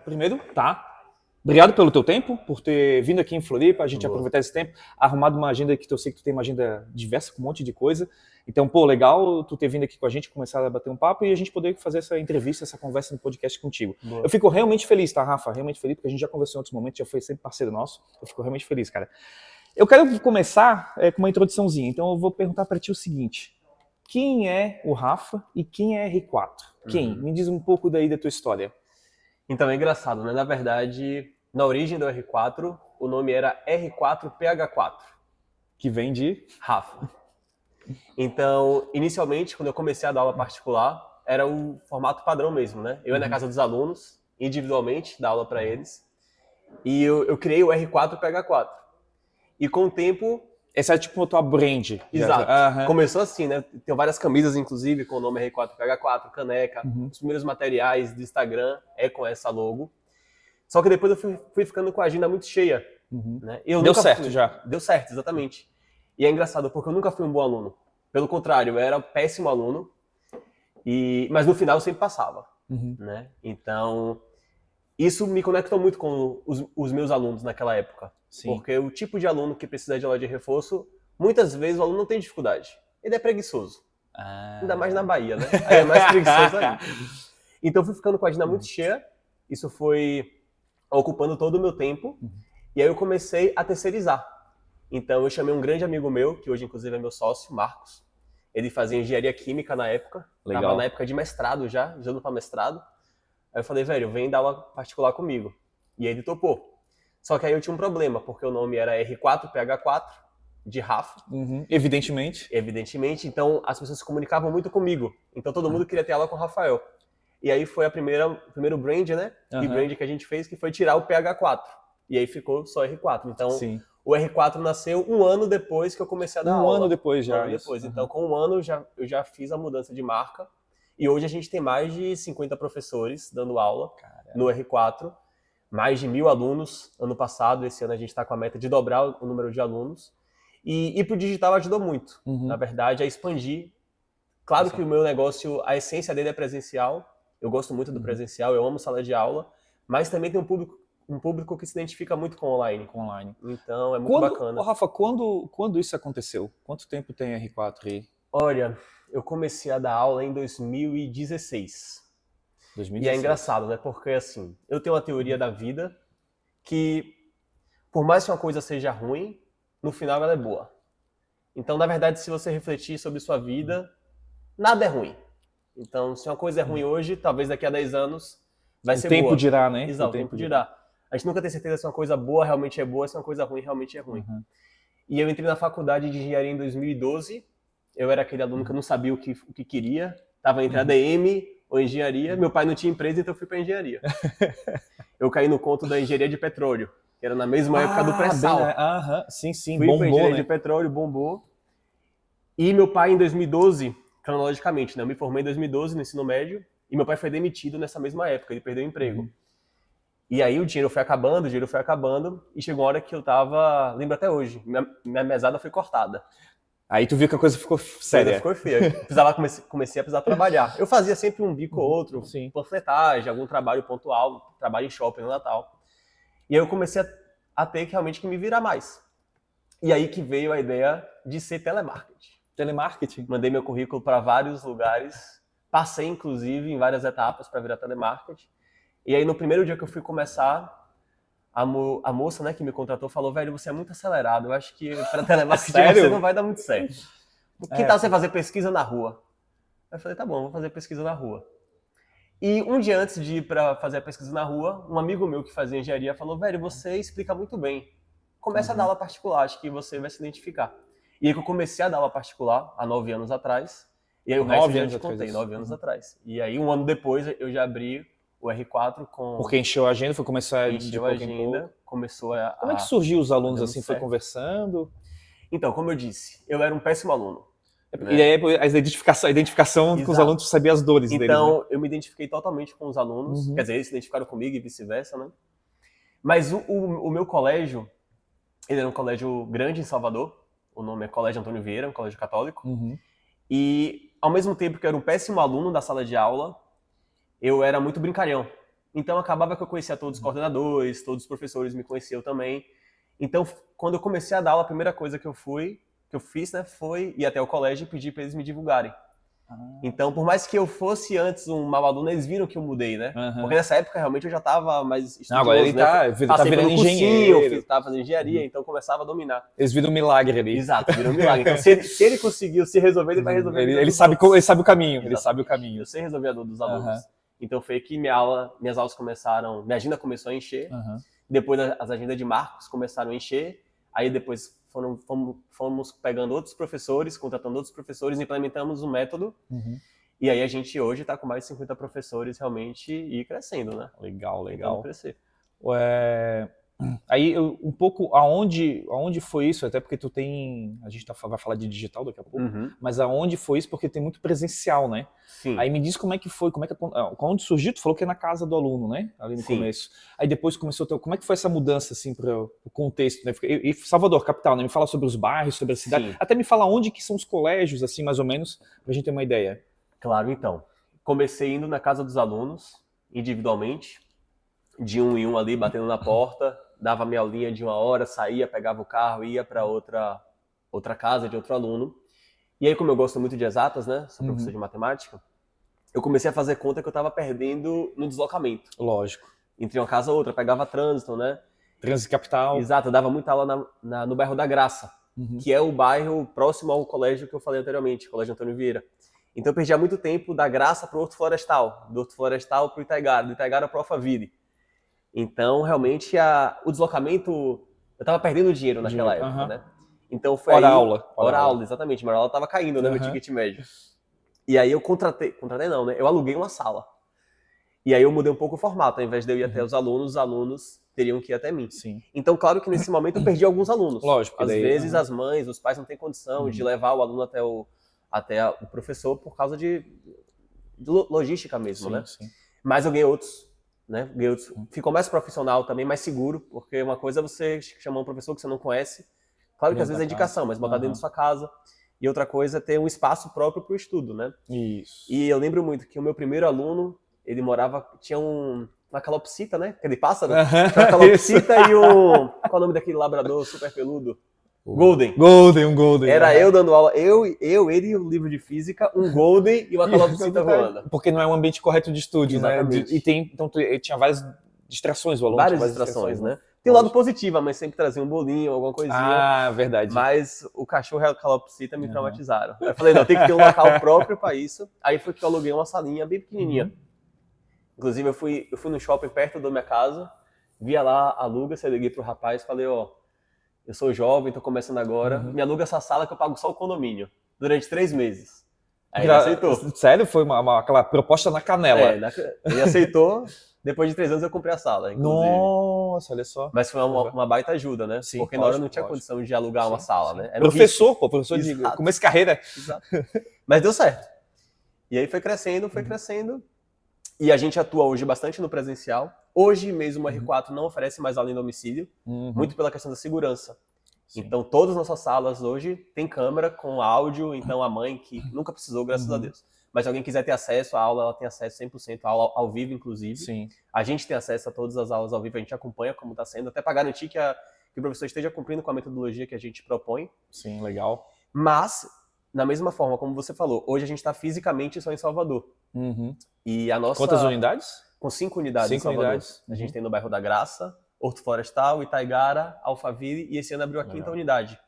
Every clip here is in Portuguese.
Primeiro, tá. Obrigado pelo teu tempo, por ter vindo aqui em Floripa, a gente aproveitar esse tempo, arrumado uma agenda que eu sei que tu tem uma agenda diversa, com um monte de coisa. Então, pô, legal tu ter vindo aqui com a gente, começar a bater um papo e a gente poder fazer essa entrevista, essa conversa no podcast contigo. Boa. Eu fico realmente feliz, tá, Rafa? Realmente feliz, porque a gente já conversou em outros momentos, já foi sempre parceiro nosso. Eu fico realmente feliz, cara. Eu quero começar com uma introduçãozinha, então eu vou perguntar para ti o seguinte. Quem é o Rafa e quem é R4? Quem? Me diz um pouco daí da tua história. Então é engraçado, né? Na verdade, na origem do R4, o nome era R4PH4. Que vem de? Rafa. Então, inicialmente, quando eu comecei a dar aula particular, era o formato padrão mesmo, né? Eu ia na casa dos alunos, individualmente, dar aula para eles. E eu criei o R4PH4. E com o tempo... Essa é tipo a tua brand. Exato. Começou assim, né? Tem várias camisas, inclusive, com o nome R4PH4, caneca. Os primeiros materiais do Instagram é com essa logo. Só que depois eu fui ficando com a agenda muito cheia. Né? Deu certo já. Deu certo, exatamente. E é engraçado, porque eu nunca fui um bom aluno. Pelo contrário, eu era um péssimo aluno. Mas no final eu sempre passava. Né? Então, isso me conectou muito com os meus alunos naquela época. Sim. Porque o tipo de aluno que precisa de aula de reforço, muitas vezes o aluno não tem dificuldade. Ele é preguiçoso. Ainda mais na Bahia, né? Aí é mais preguiçoso ainda. Então eu fui ficando com a agenda muito cheia. Isso foi ocupando todo o meu tempo. E aí eu comecei a terceirizar. Então eu chamei um grande amigo meu, que hoje inclusive é meu sócio, Marcos. Ele fazia engenharia química na época. Legal. Estava na época de mestrado já indo para mestrado. Aí eu falei, velho, vem dar aula particular comigo. E aí ele topou. Só que aí eu tinha um problema, porque o nome era R4PH4, de Rafa. Evidentemente. Evidentemente. Então as pessoas se comunicavam muito comigo. Então todo mundo queria ter aula com o Rafael. E aí foi o primeiro brand, né? Rebrand que a gente fez, que foi tirar o PH4. E aí ficou só R4. Então o R4 nasceu um ano depois que eu comecei a dar aula. Um ano depois já. Então com um ano eu já fiz a mudança de marca. E hoje a gente tem mais de 50 professores dando aula no R4. Mais de 1.000 alunos ano passado. Esse ano a gente está com a meta de dobrar o número de alunos. E para o digital ajudou muito, na verdade, a expandir. Claro que o meu negócio, a essência dele é presencial. Eu gosto muito do presencial, eu amo sala de aula. Mas também tem um público que se identifica muito com online. Então é muito bacana. Rafa, quando isso aconteceu? Quanto tempo tem R4 aí? Olha, eu comecei a dar aula em 2016. E é engraçado, né? Porque assim, eu tenho uma teoria da vida que, por mais que uma coisa seja ruim, no final ela é boa. Então, na verdade, se você refletir sobre sua vida, nada é ruim. Então, se uma coisa é ruim hoje, talvez daqui a 10 anos vai ser boa. O tempo dirá, né? Exato, o tempo dirá. A gente nunca tem certeza se uma coisa boa realmente é boa, se uma coisa ruim realmente é ruim. E eu entrei na faculdade de engenharia em 2012. Eu era aquele aluno que eu não sabia o que queria. Estava entre ADM ou engenharia. Meu pai não tinha empresa, então eu fui para engenharia. Eu caí no conto da engenharia de petróleo, que era na mesma época do pré-sal. Sim, Fui bombou, para engenharia né? de petróleo, bombou. E meu pai, em 2012, cronologicamente, né? Eu me formei em 2012 no ensino médio, e meu pai foi demitido nessa mesma época, ele perdeu o emprego. E aí o dinheiro foi acabando, e chegou uma hora que eu tava, lembro até hoje, minha mesada foi cortada. Aí tu viu que a coisa ficou séria. Ficou feia. Comecei a precisar trabalhar. Eu fazia sempre um bico ou outro, panfletagem, algum trabalho pontual, trabalho em shopping no Natal. E aí eu comecei a ter que realmente me virar mais. E aí que veio a ideia de ser telemarketing. Telemarketing? Mandei meu currículo para vários lugares, passei inclusive em várias etapas para virar telemarketing. E aí no primeiro dia que eu fui começar, a moça, né, que me contratou falou, velho, você é muito acelerado, eu acho que para telemarketing você não vai dar muito certo. Que tal você fazer pesquisa na rua? Eu falei, tá bom, vou fazer pesquisa na rua. E um dia antes de ir para fazer a pesquisa na rua, um amigo meu que fazia engenharia falou, velho, você explica muito bem. Começa a dar aula particular, acho que você vai se identificar. E aí que eu comecei a dar aula particular, há 9 anos atrás. E aí o resto eu já te contei, 9 anos atrás. E aí um ano depois eu já abri o R4 com... Porque encheu a agenda, foi começar a encheu a agenda, começou a... Como é que surgiu os alunos assim? Foi conversando? Então, como eu disse, eu era um péssimo aluno. Né? E aí a identificação com os alunos, sabia as dores deles, então, né? eu me identifiquei totalmente com os alunos, quer dizer, eles se identificaram comigo e vice-versa, né? Mas o meu colégio, ele era um colégio grande em Salvador, o nome é Colégio Antônio Vieira, um colégio católico, e ao mesmo tempo que eu era um péssimo aluno da sala de aula, eu era muito brincalhão. Então acabava que eu conhecia todos os coordenadores, todos os professores me conheciam também. Então, quando eu comecei a dar aula, a primeira coisa que eu fiz, né, foi ir até o colégio e pedir para eles me divulgarem. Então, por mais que eu fosse antes um mau aluno, eles viram que eu mudei, né? Porque nessa época, realmente, eu já estava mais estudioso, agora ele tá virando engenheiro. Estava fazendo engenharia, então começava a dominar. Eles viram um milagre ali. Exato, viram um milagre. Então, se ele conseguiu se resolver, ele vai resolver. Ele sabe o caminho, Exato. ele sabe o caminho. Eu sei resolver a dor dos alunos. Então, foi que minhas aulas começaram, minha agenda começou a encher. Depois, as agendas de Marcos começaram a encher. Aí, depois, fomos pegando outros professores, contratando outros professores, implementamos um método. E aí a gente hoje está com mais de 50 professores realmente e crescendo, né? Legal. Tentando crescer. Aí, um pouco, aonde foi isso? Até porque a gente vai falar de digital daqui a pouco, mas aonde foi isso? Porque tem muito presencial, né? Sim. Aí me diz como é que foi, onde surgiu, tu falou que é na casa do aluno, né? Ali no começo. Aí depois começou, como é que foi essa mudança, assim, para o contexto, né? E Salvador, capital, né? Me fala sobre os bairros, sobre a cidade, Sim. até me fala onde que são os colégios, assim, mais ou menos, pra gente ter uma ideia. Claro, então. Comecei indo na casa dos alunos, individualmente, de um em um ali, batendo na porta, dava minha aulinha de 1 hora, saía, pegava o carro, ia para outra casa de outro aluno. E aí, como eu gosto muito de exatas, né, sou professor de matemática, eu comecei a fazer conta que eu estava perdendo no deslocamento. Lógico. Entre uma casa e outra, pegava trânsito, né? Trânsito capital. Exato, eu dava muita aula no bairro da Graça, que é o bairro próximo ao colégio que eu falei anteriormente, Colégio Antônio Vieira. Então eu perdia muito tempo da Graça para o Horto Florestal, do Horto Florestal para o Itaigara, do Itaigara para o Alphaville. Então, realmente, o deslocamento... Eu estava perdendo dinheiro naquela época, né? Então foi hora-aula, exatamente. Minha aula estava caindo, né? Meu ticket médio. E aí eu contratei não, né? Eu aluguei uma sala. E aí eu mudei um pouco o formato. Ao invés de eu ir até os alunos teriam que ir até mim. Sim. Então, claro que nesse momento eu perdi alguns alunos. Lógico. Às vezes as mães, os pais não têm condição de levar o aluno até o professor por causa de logística mesmo, né? Sim. Mas eu ganhei outros. Né? Ficou mais profissional também, mais seguro, porque uma coisa é você chamar um professor que você não conhece, claro que às vezes é indicação, mas botar dentro da sua casa, e outra coisa é ter um espaço próprio para o estudo, né? Isso. E eu lembro muito que o meu primeiro aluno, ele tinha uma calopsita, né? Aquele pássaro, tinha uma calopsita e qual é o nome daquele labrador super peludo? Golden. Um Golden. Era eu dando aula, ele e o livro de física, um Golden e uma calopsita voando. Porque não é um ambiente correto de estudo, exatamente, né? Então tinha várias distrações, o aluno. Várias distrações, né? Tem um lado positivo, mas sempre trazia um bolinho, alguma coisinha. Ah, verdade. Mas o cachorro e a calopsita me traumatizaram. Aí eu falei, não, tem que ter um local próprio para isso. Aí foi que eu aluguei uma salinha bem pequenininha. Inclusive, eu fui no shopping perto da minha casa, via lá, aluga, eu liguei pro rapaz, falei, eu sou jovem, tô começando agora, me aluga essa sala que eu pago só o condomínio, durante 3 meses. Aí ele aceitou. Sério? Foi aquela proposta na canela? Ele aceitou, depois de 3 anos eu comprei a sala, inclusive. Nossa, olha só. Mas foi uma baita ajuda, né? Sim, porque na hora eu não tinha condição de alugar uma sala, né? Era professor de começo de carreira. Exato. Mas deu certo. E aí foi crescendo. E a gente atua hoje bastante no presencial. Hoje mesmo o R4 não oferece mais aula em domicílio, muito pela questão da segurança. Sim. Então todas as nossas salas hoje tem câmera com áudio, então a mãe que nunca precisou, graças a Deus. Mas se alguém quiser ter acesso à aula, ela tem acesso 100% à aula ao vivo, inclusive. Sim. A gente tem acesso a todas as aulas ao vivo, a gente acompanha como está sendo, até para garantir que o professor esteja cumprindo com a metodologia que a gente propõe. Sim, legal. Mas, na mesma forma, como você falou, hoje a gente está fisicamente só em Salvador. E a nossa... Quantas unidades? Com 5 unidades em Salvador. A gente tem no bairro da Graça, Horto Florestal, Itaigara, Alphaville, e esse ano abriu a 5ª unidade,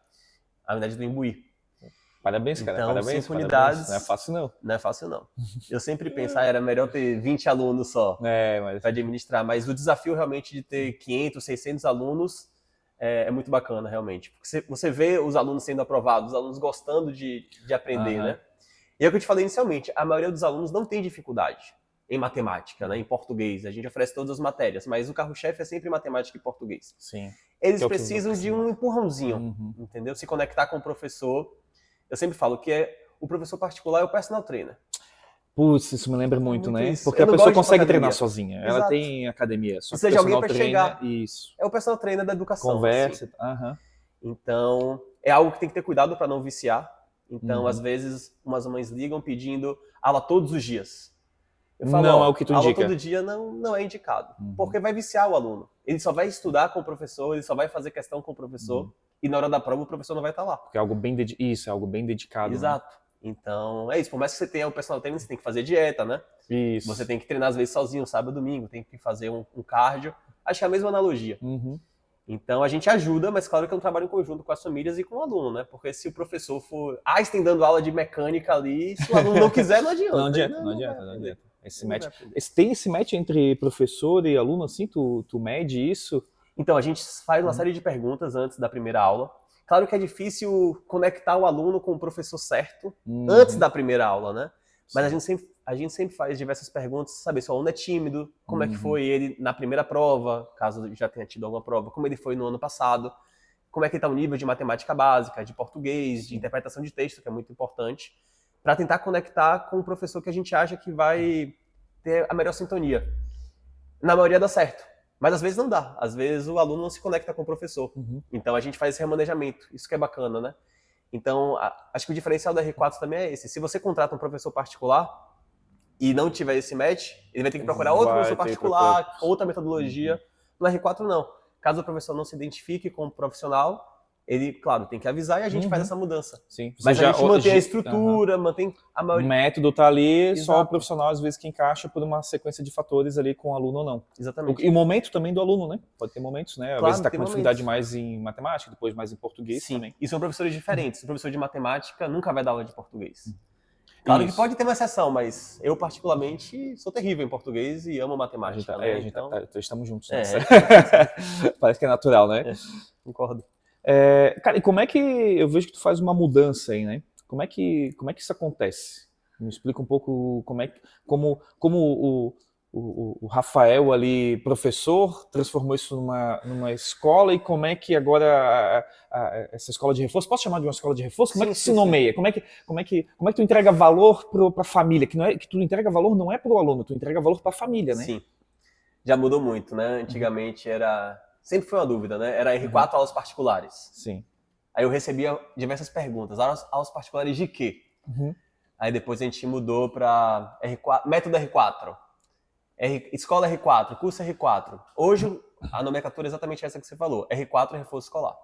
a unidade do Imbuí. Parabéns, cara. Então, parabéns. 5 unidades. Não é fácil, não. Não é fácil, não. Eu sempre penso, era melhor ter 20 alunos só para administrar, mas o desafio realmente de ter 500, 600 alunos é muito bacana, realmente. Porque você vê os alunos sendo aprovados, os alunos gostando de aprender, né? E é o que eu te falei inicialmente, a maioria dos alunos não tem dificuldade em matemática, né, em português. A gente oferece todas as matérias, mas o carro-chefe é sempre matemática e português. Sim. Eles precisam de um empurrãozinho, entendeu? Se conectar com o professor. Eu sempre falo que o professor particular é o personal trainer. Putz, isso me lembra muito, né? Isso. Porque a pessoa consegue treinar sozinha. Exato. Ela tem academia. Só seja alguém para chegar. Isso. É o personal trainer da educação. Conversa. Assim. Então, é algo que tem que ter cuidado para não viciar. Então, às vezes, umas mães ligam pedindo aula todos os dias. Eu falo, Não ó, é o que tu aula indica. todo dia não é indicado, porque vai viciar o aluno. Ele só vai estudar com o professor, ele só vai fazer questão com o professor, e na hora da prova o professor não vai estar lá. Porque é algo bem isso, é algo bem dedicado. Né? Exato. Então, é isso. Por mais que você tenha o personal trainer, você tem que fazer dieta, né? Isso. Você tem que treinar às vezes sozinho, sábado, domingo, tem que fazer um cardio. Acho que é a mesma analogia. Então a gente ajuda, mas claro que é um trabalho em conjunto com as famílias e com o aluno, né? Porque se o professor for Einstein dando aula de mecânica ali, se o aluno não quiser, não adianta. Não adianta. Tem esse match entre professor e aluno, assim? Tu mede isso? Então, a gente faz uma série de perguntas antes da primeira aula. Claro que é difícil conectar o aluno com o professor certo antes da primeira aula, né? Mas a gente sempre faz diversas perguntas, saber se o aluno é tímido, como é que foi ele na primeira prova, caso já tenha tido alguma prova, como ele foi no ano passado, como é que está o nível de matemática básica, de português, de interpretação de texto, que é muito importante, para tentar conectar com o professor que a gente acha que vai ter a melhor sintonia. Na maioria dá certo, mas às vezes não dá. Às vezes o aluno não se conecta com o professor. Então a gente faz esse remanejamento. Isso que é bacana, né? Então, acho que o diferencial da R4 também é esse. Se você contrata um professor particular e não tiver esse match, ele vai ter que procurar outro professor particular, outra metodologia. No R4 não. Caso o professor não se identifique com o profissional, ele, claro, tem que avisar e a gente faz essa mudança. Sim. Mas a gente mantém a estrutura, mantém a maioria... O método tá ali, exato. Só o profissional às vezes que encaixa por uma sequência de fatores ali com o aluno ou não. Exatamente. E o momento também do aluno, né? Pode ter momentos, né? Às claro, vezes tá com uma dificuldade mais em matemática, depois mais em português. Sim. Também. E são professores diferentes. O professor de matemática nunca vai dar aula de português. Claro que pode ter uma exceção, mas eu particularmente sou terrível em português e amo matemática. Então estamos juntos. Né? Parece que é natural, né? Concordo. Cara, e como é que eu vejo que tu faz uma mudança aí, né? Como é que isso acontece? Me explica um pouco como o Rafael ali, professor, transformou isso numa escola e como é que agora essa escola de reforço, posso chamar de uma escola de reforço? Como é que se nomeia? Como é que tu entrega valor para a família? Que tu entrega valor não é para o aluno, tu entrega valor para a família, né? Sim, já mudou muito, né? Antigamente sempre foi uma dúvida, né? Era R4 aulas particulares. Sim. Aí eu recebia diversas perguntas. Aulas particulares de quê? Aí depois a gente mudou para R4, método R4. Escola R4, curso R4. Hoje a nomenclatura é exatamente essa que você falou. R4 é reforço escolar.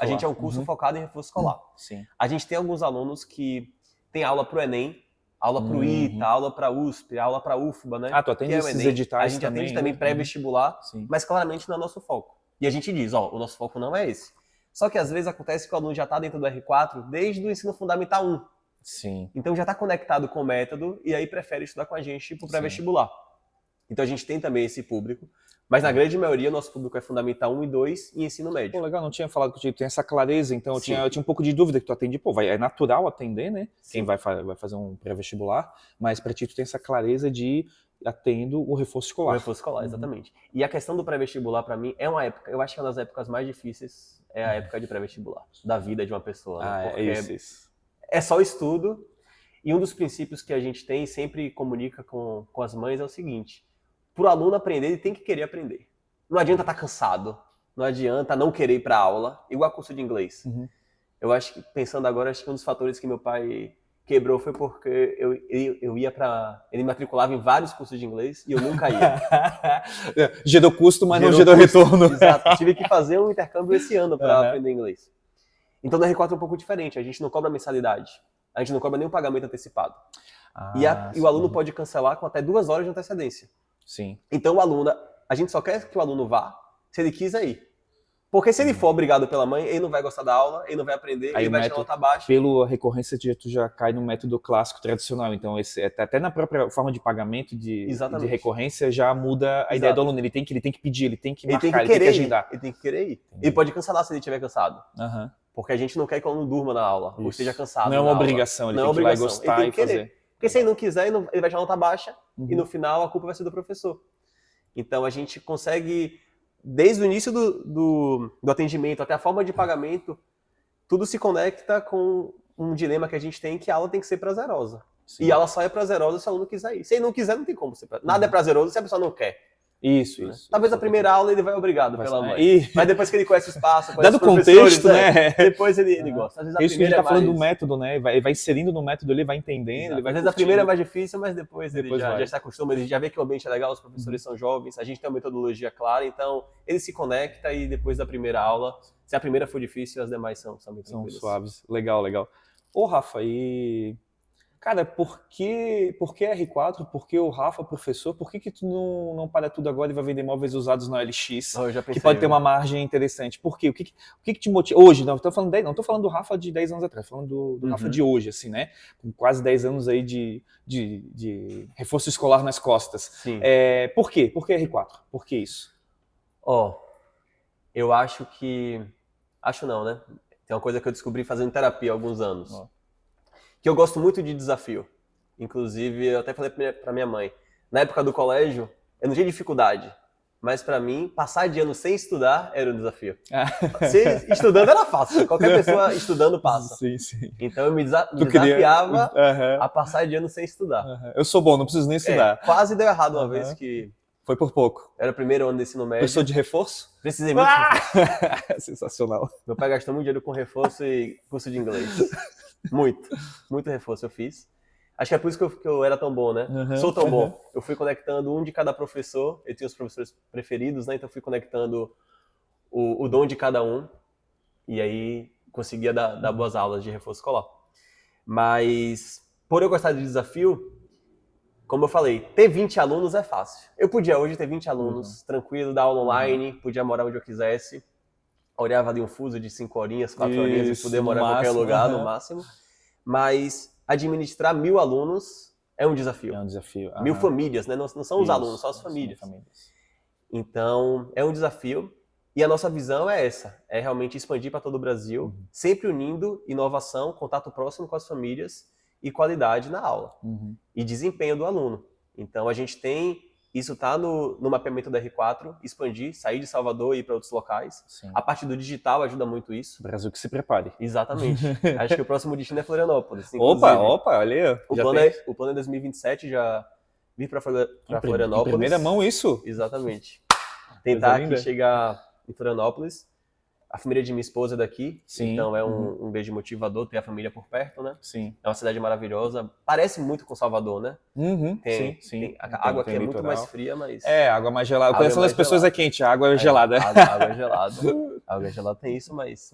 A gente é um curso focado em reforço escolar. Sim. A gente tem alguns alunos que têm aula para o Enem, aula para o ITA, aula para a USP, aula para a UFBA, né? Tu atende esses editais. A gente atende também pré-vestibular, mas claramente não é nosso foco. E a gente diz, o nosso foco não é esse. Só que às vezes acontece que o aluno já está dentro do R4 desde o ensino fundamental 1. Sim. Então já está conectado com o método e aí prefere estudar com a gente para o pré-vestibular. Então a gente tem também esse público, mas na grande maioria o nosso público é fundamental 1 e 2 e ensino médio. Pô, legal, não tinha falado contigo, tem essa clareza, então eu tinha um pouco de dúvida que tu atende, é natural atender, né? Sim. Quem vai fazer um pré-vestibular, mas para ti tu tem essa clareza de atendo o reforço escolar. O reforço escolar, exatamente. E a questão do pré-vestibular para mim é uma época, eu acho que é uma das épocas mais difíceis, é a época de pré-vestibular, da vida de uma pessoa. Né? Porque isso. É só estudo, e um dos princípios que a gente tem e sempre comunica com as mães é o seguinte: para o aluno aprender, ele tem que querer aprender. Não adianta estar cansado, não adianta não querer ir para a aula, igual curso de inglês. Eu acho que, pensando agora, acho que um dos fatores que meu pai quebrou foi porque eu ia para... Ele matriculava em vários cursos de inglês e eu nunca ia. Gerou custo, mas não gerou retorno. Exato. Tive que fazer um intercâmbio esse ano para aprender inglês. Então, no R4 é um pouco diferente. A gente não cobra mensalidade. A gente não cobra nenhum pagamento antecipado. E o aluno pode cancelar com até 2 horas de antecedência. Sim. Então, a gente só quer que o aluno vá se ele quiser ir. Porque se ele for obrigado pela mãe, ele não vai gostar da aula, ele não vai aprender, aí ele vai tirar nota baixa. Pela recorrência, tu já cai no método clássico tradicional. Então, até na própria forma de pagamento de recorrência já muda a ideia do aluno. Ele tem que pedir, ele tem que marcar, ele tem que agendar. Ele tem que querer ir. Ele pode cancelar se ele estiver cansado. Porque a gente não quer que o aluno durma na aula, ou esteja cansado. Não é uma obrigação, ele tem que ir lá e gostar e fazer. Porque se ele não quiser, ele vai tirar nota baixa e no final a culpa vai ser do professor. Então, a gente consegue... Desde o início do atendimento até a forma de pagamento, tudo se conecta com um dilema que a gente tem, que a aula tem que ser prazerosa. Sim. E ela só é prazerosa se o aluno quiser ir. Se ele não quiser, não tem como ser prazerosa. Nada é prazeroso se a pessoa não quer. Isso, né? isso. Talvez isso. a primeira aula ele vai obrigado Vai pela ser- mãe. E, Mas depois que ele conhece o espaço, conhece dado os o professores, contexto, né? depois ele gosta. Às vezes a É isso que a gente primeira tá falando do mais... método, né? Vai inserindo no método, ele vai entendendo, Exato. ele vai Às vezes a curtindo. primeira é mais difícil, mas depois ele Depois já vai. se acostuma, ele já vê que o ambiente é legal, os professores são jovens, a gente tem uma metodologia clara, então ele se conecta e depois da primeira aula, se a primeira for difícil, as demais são bem São tranquilas. suaves. Legal, legal. Ô, Rafa, e... Cara, por que R4? Por que o Rafa, professor? Por que tu não para tudo agora e vai vender móveis usados na LX? Eu já pensei, Que pode ter uma margem interessante. Por quê? O que te motiva? Hoje, não estou falando, não tô falando do Rafa de 10 anos atrás, tô falando do Rafa de hoje, assim, né? Com quase 10 anos aí de reforço escolar nas costas. Sim. Por quê? Por que R4? Por que isso? Eu acho que... Acho não, né? Tem uma coisa que eu descobri fazendo terapia há alguns anos. Que eu gosto muito de desafio. Inclusive, eu até falei pra minha mãe. Na época do colégio, eu não tinha dificuldade. Mas pra mim, passar de ano sem estudar era um desafio. Estudando era fácil. Qualquer pessoa estudando passa. Sim, sim. Então eu me desafiava a passar de ano sem estudar. Eu sou bom, não preciso nem estudar. Quase deu errado uma vez que... Foi por pouco. Era o primeiro ano do ensino médio. Professor de reforço? Precisei muito de reforço. Sensacional. Meu pai gastou muito dinheiro com reforço e curso de inglês. Muito reforço eu fiz. Acho que é por isso que eu era tão bom, né? Sou tão bom. Eu fui conectando um de cada professor, eu tinha os professores preferidos, né? Então eu fui conectando o dom de cada um e aí conseguia dar boas aulas de reforço escolar. Mas, por eu gostar de desafio, como eu falei, ter 20 alunos é fácil. Eu podia hoje ter 20 alunos, tranquilo, dar aula online, podia morar onde eu quisesse, olhava ali um fuso de 5 horinhas, 4 horinhas e poder morar em qualquer lugar, no máximo. Mas administrar 1000 alunos é um desafio. É um desafio. 1000 famílias, né? Não são os alunos, são as famílias. Então, é um desafio. E a nossa visão é essa, é realmente expandir para todo o Brasil, sempre unindo inovação, contato próximo com as famílias e qualidade na aula. E desempenho do aluno. Então, a gente tem... Isso está no mapeamento da R4, expandir, sair de Salvador e ir para outros locais. Sim. A parte do digital ajuda muito isso. O Brasil que se prepare. Exatamente. Acho que o próximo destino é Florianópolis. Opa, olha aí. O plano é 2027 já vir para Florianópolis. Em primeira mão isso? Exatamente. Tentar aqui chegar em Florianópolis. A família de minha esposa é daqui, então é um grande motivador ter a família por perto, né? Sim. É uma cidade maravilhosa. Parece muito com Salvador, né? Sim. A água aqui é muito mais fria, mas... água mais gelada. O coração das pessoas é quente, a água é gelada. Água é gelada. A água é gelada tem isso, mas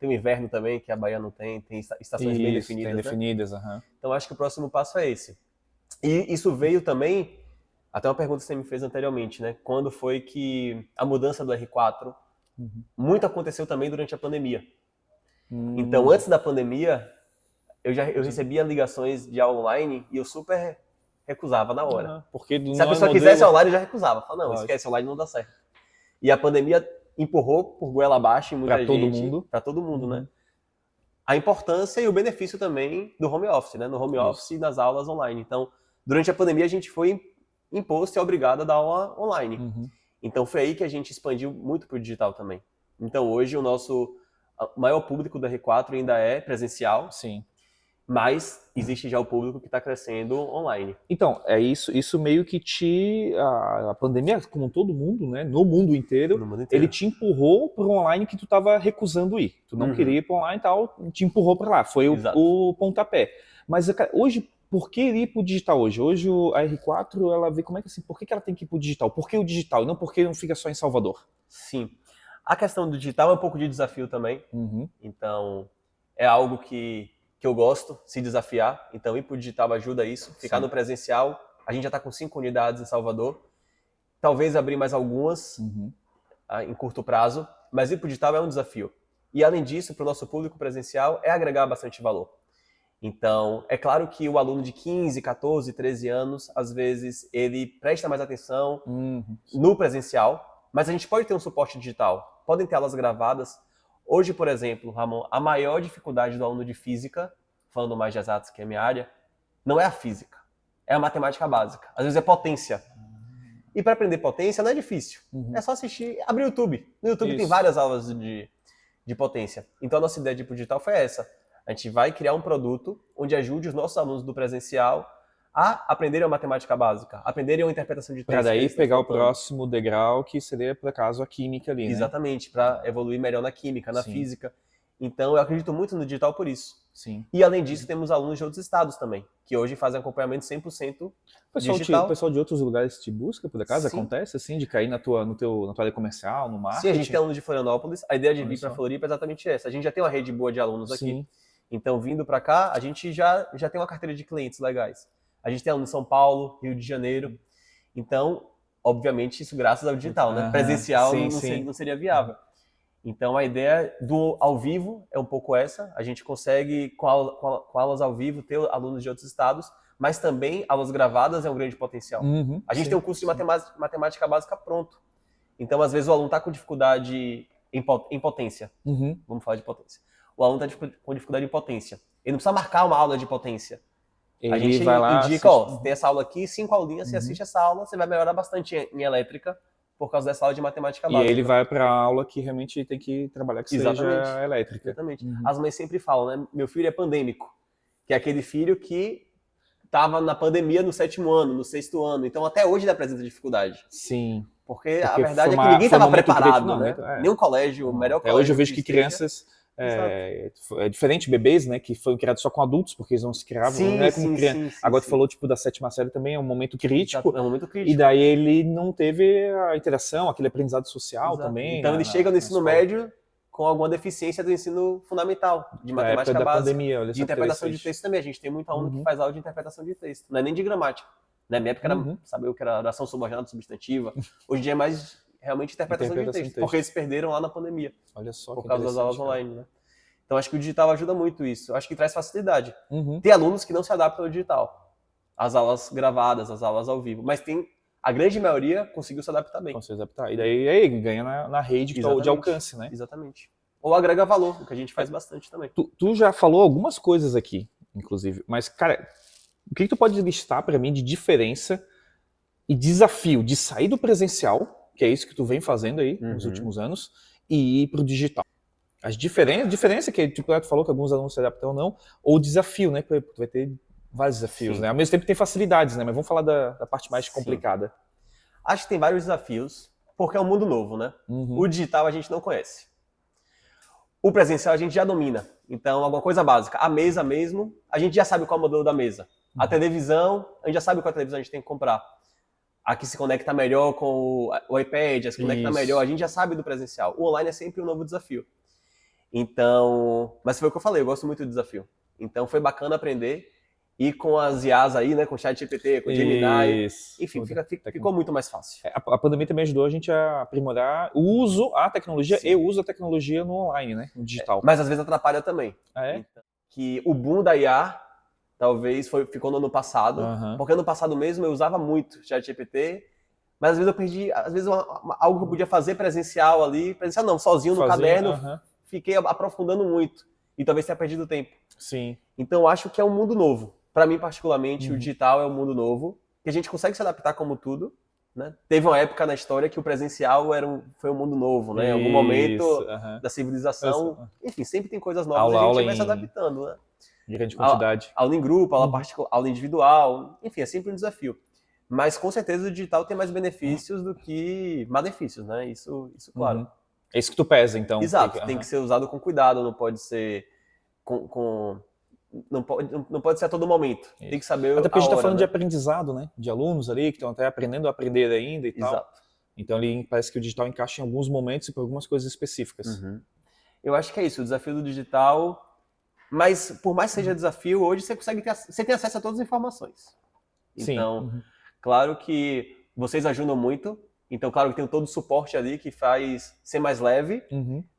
tem o inverno também, que a Bahia não tem estações bem definidas. Bem definidas, Então acho que o próximo passo é esse. E isso veio também, até uma pergunta que você me fez anteriormente, né? Quando foi que a mudança do R4... Muito aconteceu também durante a pandemia. Então, antes da pandemia, eu recebia ligações de aula online e eu super recusava na hora. Porque se a pessoa quisesse online, eu já recusava. Falava, não, esquece, online não dá certo. E a pandemia empurrou por goela abaixo em muita gente. Para todo mundo, né? A importância e o benefício também do home office, né? No home office e nas aulas online. Então, durante a pandemia, a gente foi imposto e obrigado a dar aula online. Então foi aí que a gente expandiu muito para o digital também. Então hoje o nosso maior público da R4 ainda é presencial, sim, mas existe já o público que está crescendo online. Então, é isso meio que a pandemia, como todo mundo, né, no mundo inteiro, ele te empurrou para o online que tu estava recusando ir. Tu não queria ir para online e tal, te empurrou para lá, foi o pontapé. Mas hoje, por que ir para o digital hoje? Hoje a R4, ela vê como é que assim, por que ela tem que ir para o digital? Por que o digital e não porque não fica só em Salvador? Sim. A questão do digital é um pouco de desafio também. Então, é algo que eu gosto, se desafiar. Então, ir para o digital ajuda isso. Ficar no presencial, a gente já está com 5 unidades em Salvador. Talvez abrir mais algumas em curto prazo, mas ir para o digital é um desafio. E, além disso, para o nosso público presencial, é agregar bastante valor. Então, é claro que o aluno de 15, 14, 13 anos, às vezes, ele presta mais atenção no presencial, mas a gente pode ter um suporte digital, podem ter aulas gravadas. Hoje, por exemplo, Ramon, a maior dificuldade do aluno de física, falando mais de exatas, que é a minha área, não é a física, é a matemática básica. Às vezes é potência. E para aprender potência não é difícil, é só assistir, abrir o YouTube. No YouTube tem várias aulas de potência. Então, a nossa ideia de ir pro digital foi essa. A gente vai criar um produto onde ajude os nossos alunos do presencial a aprenderem a matemática básica, aprenderem a interpretação de Para texto. daí pegar o próximo degrau, que seria, por acaso, a química ali, né? Exatamente, para evoluir melhor na química, na Sim. física. Então, eu acredito muito no digital por isso. Sim. E, além disso, temos alunos de outros estados também, que hoje fazem acompanhamento 100% digital. O pessoal de outros lugares te busca, por acaso? Sim. Acontece, assim, de cair na tua área comercial, no marketing? Sim, a gente tem alunos de Florianópolis. A ideia de vir Olha para só. Floripa é exatamente essa. A gente já tem uma rede boa de alunos aqui. Sim. Então, vindo para cá, a gente já tem uma carteira de clientes legais. A gente tem alunos em São Paulo, Rio de Janeiro. Então, obviamente, isso graças ao digital, né? Aham, Presencial sim, não seria viável. Então, a ideia do ao vivo é um pouco essa. A gente consegue, com aulas ao vivo, ter alunos de outros estados, mas também aulas gravadas é um grande potencial. Uhum, A gente sim, tem um curso de sim. matemática básica pronto. Então, às vezes, o aluno está com dificuldade em potência. Uhum. Vamos falar de potência. O aluno está com dificuldade em potência. Ele não precisa marcar uma aula de potência. Ele A gente vai lá, indica, assiste. tem essa aula aqui, 5 aulinhas, você assiste essa aula, você vai melhorar bastante em elétrica, por causa dessa aula de matemática E básica. aí ele vai para a aula que realmente tem que trabalhar, que seja elétrica. Exatamente. As mães sempre falam, né? Meu filho é pandêmico, que é aquele filho que estava na pandemia no 7º ano, no 6º ano. Então, até hoje ele apresenta dificuldade. Sim. Porque a verdade é foi que ninguém foi um estava momento preparado, crítico, né? não, é. Nenhum colégio, o melhor Até colégio. hoje eu vejo que esteja. crianças é diferente, bebês, né, que foram criados só com adultos, porque eles não se criavam, Sim, não é sim, como criança. sim, Agora sim. tu falou tipo da 7ª série também, é um momento crítico. É um momento crítico. E daí ele não teve a interação, aquele aprendizado social Exato. também. Então ele chega no ensino médio com alguma deficiência do ensino fundamental, de matemática da básica, pandemia, olha só de interpretação de texto também. A gente tem muito aluno que faz aula de interpretação de texto, não é nem de gramática. Na minha época era saber o que era oração subordinada, substantiva. Hoje em dia é mais realmente interpretação de texto, porque eles perderam lá na pandemia. Olha só, por causa das aulas online, né? Então acho que o digital ajuda muito isso. Acho que traz facilidade. Tem alunos que não se adaptam ao digital, às aulas gravadas, às aulas ao vivo, mas a grande maioria conseguiu se adaptar bem. Conseguiu se adaptar. E daí ganha na rede de alcance, né? Exatamente. Ou agrega valor, o que a gente faz bastante também. Tu já falou algumas coisas aqui, inclusive, mas, cara, o que tu pode listar para mim de diferença e desafio de sair do presencial, que é isso que tu vem fazendo aí nos últimos anos, e ir pro digital? As diferença que tipo, tu falou que alguns alunos se adaptam ou não, ou desafio, né? Tu vai ter vários desafios, né? Ao mesmo tempo tem facilidades, né? Mas vamos falar da parte mais complicada. Acho que tem vários desafios, porque é um mundo novo, né? O digital a gente não conhece. O presencial a gente já domina. Então, alguma coisa básica. A mesa mesmo, a gente já sabe qual é o modelo da mesa. A televisão, a gente já sabe qual televisão a gente tem que comprar. A que se conecta melhor com o iPad, a que se conecta melhor, a gente já sabe do presencial. O online é sempre um novo desafio. Então, mas foi o que eu falei, eu gosto muito do desafio. Então foi bacana aprender. E com as IAs aí, né, com o ChatGPT, com o Gemini, enfim, ficou muito mais fácil. A pandemia também ajudou a gente a aprimorar o uso, a tecnologia e o uso da tecnologia no online, né, no digital. Mas às vezes atrapalha também. Então, que o boom da IA talvez ficou no ano passado, porque ano passado mesmo eu usava muito o ChatGPT, mas às vezes eu perdi, algo que eu podia fazer presencial ali, sozinho no caderno, fiquei aprofundando muito e talvez tenha perdido tempo. Sim. Então eu acho que é um mundo novo. Para mim, particularmente, o digital é um mundo novo, que a gente consegue se adaptar como tudo, né? Teve uma época na história que o presencial foi um mundo novo, né? Em algum momento da civilização, enfim, sempre tem coisas novas e a gente vai se adaptando, né? Grande quantidade. Aula em grupo, aula individual, enfim, é sempre um desafio. Mas com certeza o digital tem mais benefícios do que malefícios, né? Isso claro. É isso que tu pesa, então. Exato, tem que ser usado com cuidado, não pode ser não pode ser a todo momento. Tem que saber até porque a gente está falando de né? aprendizado, né? De alunos ali que estão até aprendendo a aprender ainda e tal. Exato. Então ali parece que o digital encaixa em alguns momentos e por algumas coisas específicas. Eu acho que é isso, o desafio do digital. Mas por mais que seja desafio, hoje você tem acesso a todas as informações. Então, claro que vocês ajudam muito. Então, claro que tem todo o suporte ali que faz ser mais leve.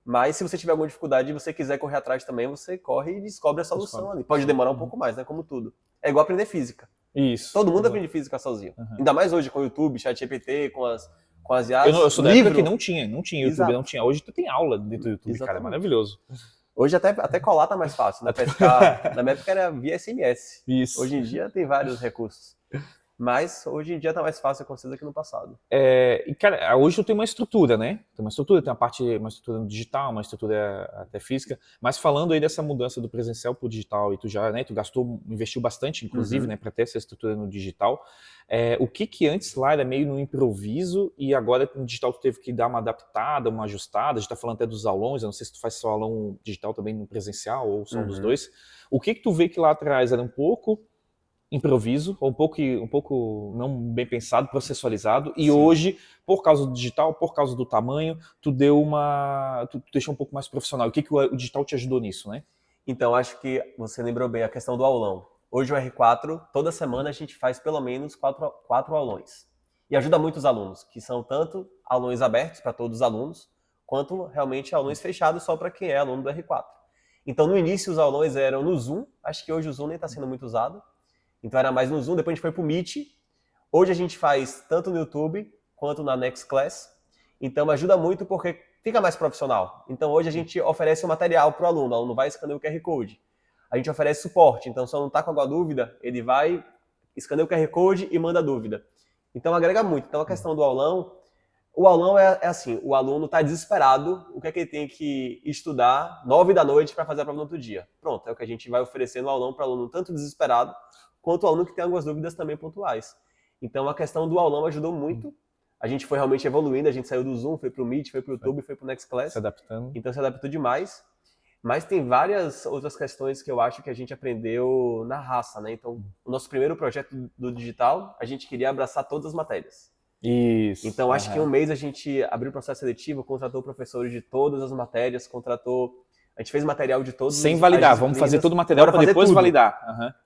Mas se você tiver alguma dificuldade e você quiser correr atrás também, você corre e descobre a solução ali. Pode demorar um pouco mais, né? Como tudo. É igual aprender física. Isso. Todo mundo aprende física sozinho. Ainda mais hoje com o YouTube, ChatGPT, com as IAs. Eu sou da época que não tinha YouTube, Exato. não tinha. Hoje tu tem aula dentro do YouTube, cara, é maravilhoso. Hoje até colar tá mais fácil, né? Pescar, na minha época era via SMS. Isso. Hoje em dia tem vários recursos. Mas hoje em dia tá mais fácil acontecer do que no passado. E, cara, hoje tu tem uma estrutura, né? Tem uma estrutura digital, uma estrutura até física. Mas falando aí dessa mudança do presencial pro digital, e tu já, né, tu investiu bastante, inclusive, né, para ter essa estrutura no digital. O que antes lá era meio no improviso e agora no digital tu teve que dar uma adaptada, uma ajustada? A gente tá falando até dos aulões, eu não sei se tu faz só aulão digital também no presencial ou só dos dois. O que tu vê que lá atrás era um pouco improviso, ou um pouco não bem pensado, processualizado, e hoje, por causa do digital, por causa do tamanho, tu deixou um pouco mais profissional. O que o digital te ajudou nisso, né? Então, acho que você lembrou bem a questão do aulão. Hoje o R4, toda semana a gente faz pelo menos quatro aulões. E ajuda muito os alunos, que são tanto aulões abertos para todos os alunos, quanto realmente aulões fechados só para quem é aluno do R4. Então, no início, os aulões eram no Zoom. Acho que hoje o Zoom nem está sendo muito usado. Então era mais no Zoom, depois a gente foi pro Meet. Hoje a gente faz tanto no YouTube quanto na Nextclass. Então ajuda muito porque fica mais profissional. Então hoje a gente oferece o material para o aluno vai escanear o QR Code. A gente oferece suporte, então se o aluno está com alguma dúvida, ele vai, escaneia o QR Code e manda a dúvida. Então agrega muito. Então a questão do aulão, o aulão é assim, o aluno está desesperado, o que é que ele tem que estudar 9 da noite para fazer a prova no outro dia. Pronto, é o que a gente vai oferecer no aulão para o aluno tanto desesperado, quanto o aluno que tem algumas dúvidas também pontuais. Então, a questão do aulão ajudou muito. A gente foi realmente evoluindo, a gente saiu do Zoom, foi para o Meet, foi para o YouTube, foi para o Nextclass. Se adaptando. Então, se adaptou demais. Mas tem várias outras questões que eu acho que a gente aprendeu na raça, né? Então, o nosso primeiro projeto do digital, a gente queria abraçar todas as matérias. Isso. Então, acho que em um mês a gente abriu o processo seletivo, contratou professores de todas as matérias, a gente fez material de todos sem validar, vamos fazer todo o material para depois tudo. Validar.